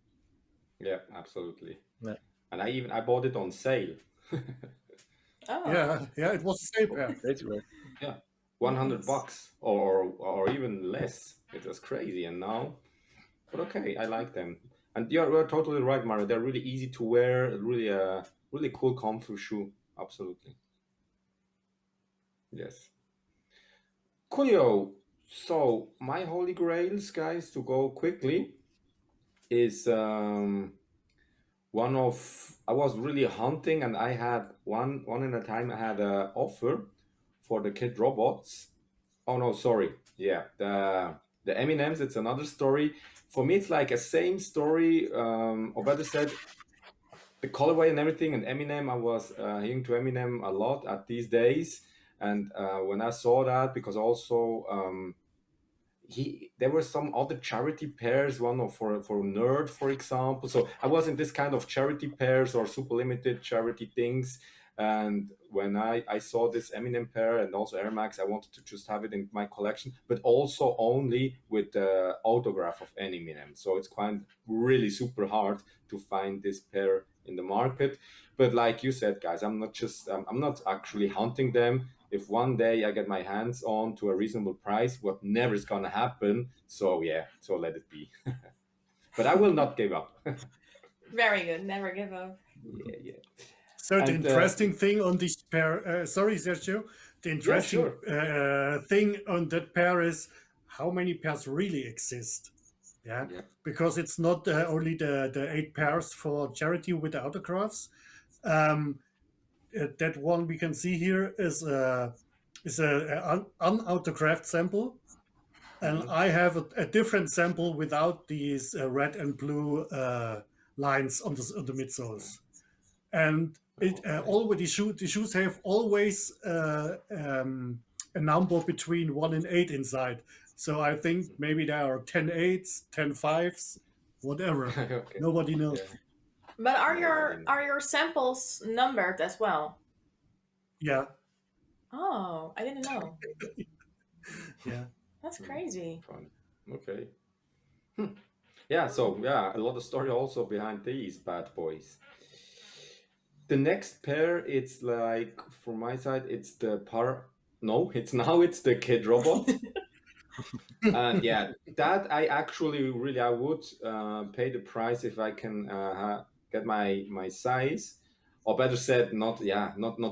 Speaker 1: Yeah, absolutely.
Speaker 3: Yeah.
Speaker 1: And I bought it on sale.
Speaker 2: Oh.
Speaker 4: Yeah, it was the same pair.
Speaker 1: Yeah, $100 or even less. It was crazy, and now, but okay, I like them. And you're totally right, Mario. They're really easy to wear. Really cool, comfy shoe. Absolutely. Yes. Coolio. So my holy grails, guys, to go quickly, is one of I was really hunting, and I had one in a time. I had an offer for the Kid Robots. Oh no, sorry. Yeah, the Eminems. It's another story. For me, it's like a same story. Obeda said the colorway and everything, and Eminem. I was hearing to Eminem a lot at these days, and when I saw that, because also there were some other charity pairs, one for Nerd, for example. So I was in this kind of charity pairs or super limited charity things. And when I saw this Eminem pair and also Air Max, I wanted to just have it in my collection, but also only with the autograph of Eminem. So it's quite really super hard to find this pair in the market. But like you said, guys, I'm not actually hunting them. If one day I get my hands on to a reasonable price, what never is gonna happen. So yeah, so let it be. But I will not give up.
Speaker 2: Very good. Never give up.
Speaker 1: Yeah.
Speaker 4: So the interesting thing on this pair, sorry, Sergio, the interesting thing on that pair is how many pairs really exist. Yeah, because it's not only the 8 pairs for charity with the autographs. That one we can see here is an unautographed sample. And I have a different sample without these red and blue lines on the midsoles. And it already the shoes have always a number between 1 and 8 inside. So I think maybe there are 10 8s, 10 5s, whatever.
Speaker 1: Okay.
Speaker 4: Nobody knows.
Speaker 1: Yeah.
Speaker 2: But are your samples numbered as well?
Speaker 4: Yeah.
Speaker 2: Oh, I didn't know.
Speaker 4: Yeah.
Speaker 2: That's crazy.
Speaker 1: Fun. Okay. Yeah, so yeah, a lot of story also behind these bad boys. The next pair, it's like from my side, it's the it's the Kid Robot. And yeah, that I actually really I would pay the price if I can get my size, or better said, not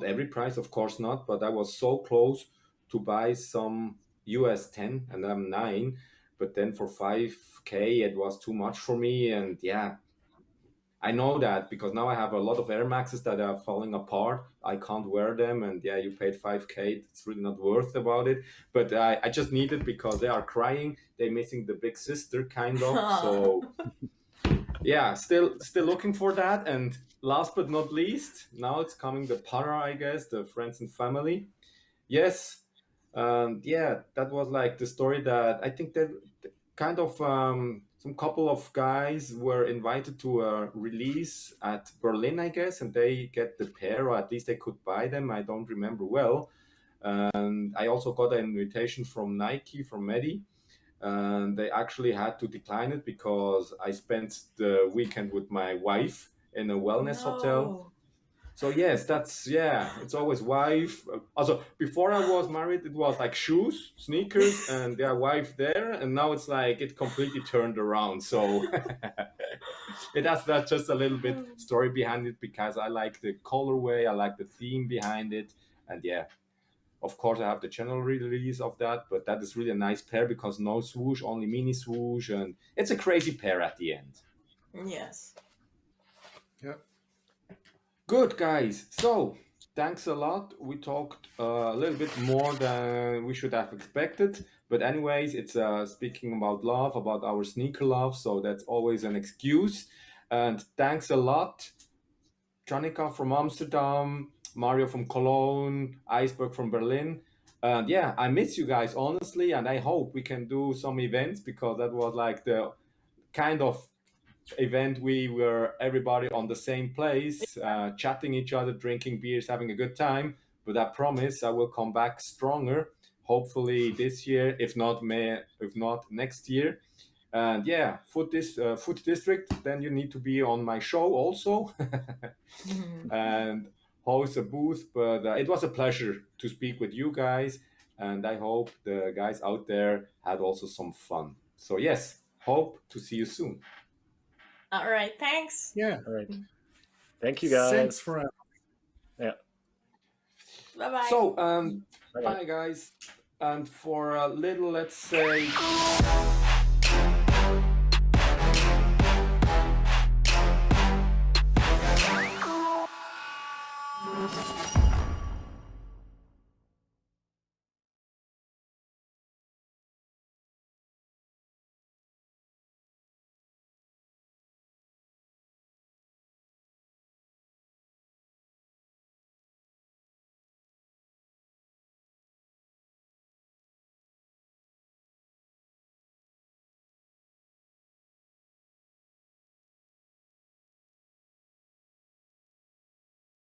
Speaker 1: every price, of course not, but I was so close to buy some US 10 and I'm 9, but then for 5K it was too much for me, and yeah. I know that because now I have a lot of Air Maxes that are falling apart. I can't wear them, and yeah, you paid 5K. It's really not worth about it. But I just need it because they are crying. They're missing the big sister, kind of. So yeah, still looking for that. And last but not least, now it's coming the para, I guess, the friends and family. Yes, yeah, that was like the story that I think that kind of some couple of guys were invited to a release at Berlin, I guess, and they get the pair, or at least they could buy them. I don't remember well. And I also got an invitation from Nike, from Medi, and they actually had to decline it because I spent the weekend with my wife in a wellness hotel. So yes, it's always wife. Also, before I was married, it was like shoes, sneakers, and their wife there, and now it's like it completely turned around. So that's just a little bit story behind it because I like the colorway, I like the theme behind it, and yeah, of course I have the general release of that, but that is really a nice pair because no swoosh, only mini swoosh, and it's a crazy pair at the end.
Speaker 2: Yes.
Speaker 4: Yeah.
Speaker 1: Good, guys. So, thanks a lot. We talked a little bit more than we should have expected. But anyways, it's speaking about love, about our sneaker love. So that's always an excuse. And thanks a lot, Chanica from Amsterdam, Mario from Cologne, Iceberg from Berlin. And yeah, I miss you guys, honestly. And I hope we can do some events because that was like the kind of event we were everybody on the same place, chatting each other, drinking beers, having a good time. But I promise I will come back stronger, hopefully this year, if not next year. And yeah, Foot District, then you need to be on my show also and host a booth. But it was a pleasure to speak with you guys, and I hope the guys out there had also some fun. So yes, hope to see you soon.
Speaker 2: All right. Thanks.
Speaker 4: Yeah.
Speaker 3: All right. Thank you, guys.
Speaker 4: Thanks for having me.
Speaker 3: Yeah.
Speaker 2: Bye-bye.
Speaker 1: So,
Speaker 3: Bye-bye.
Speaker 1: bye guys. And for a little, let's say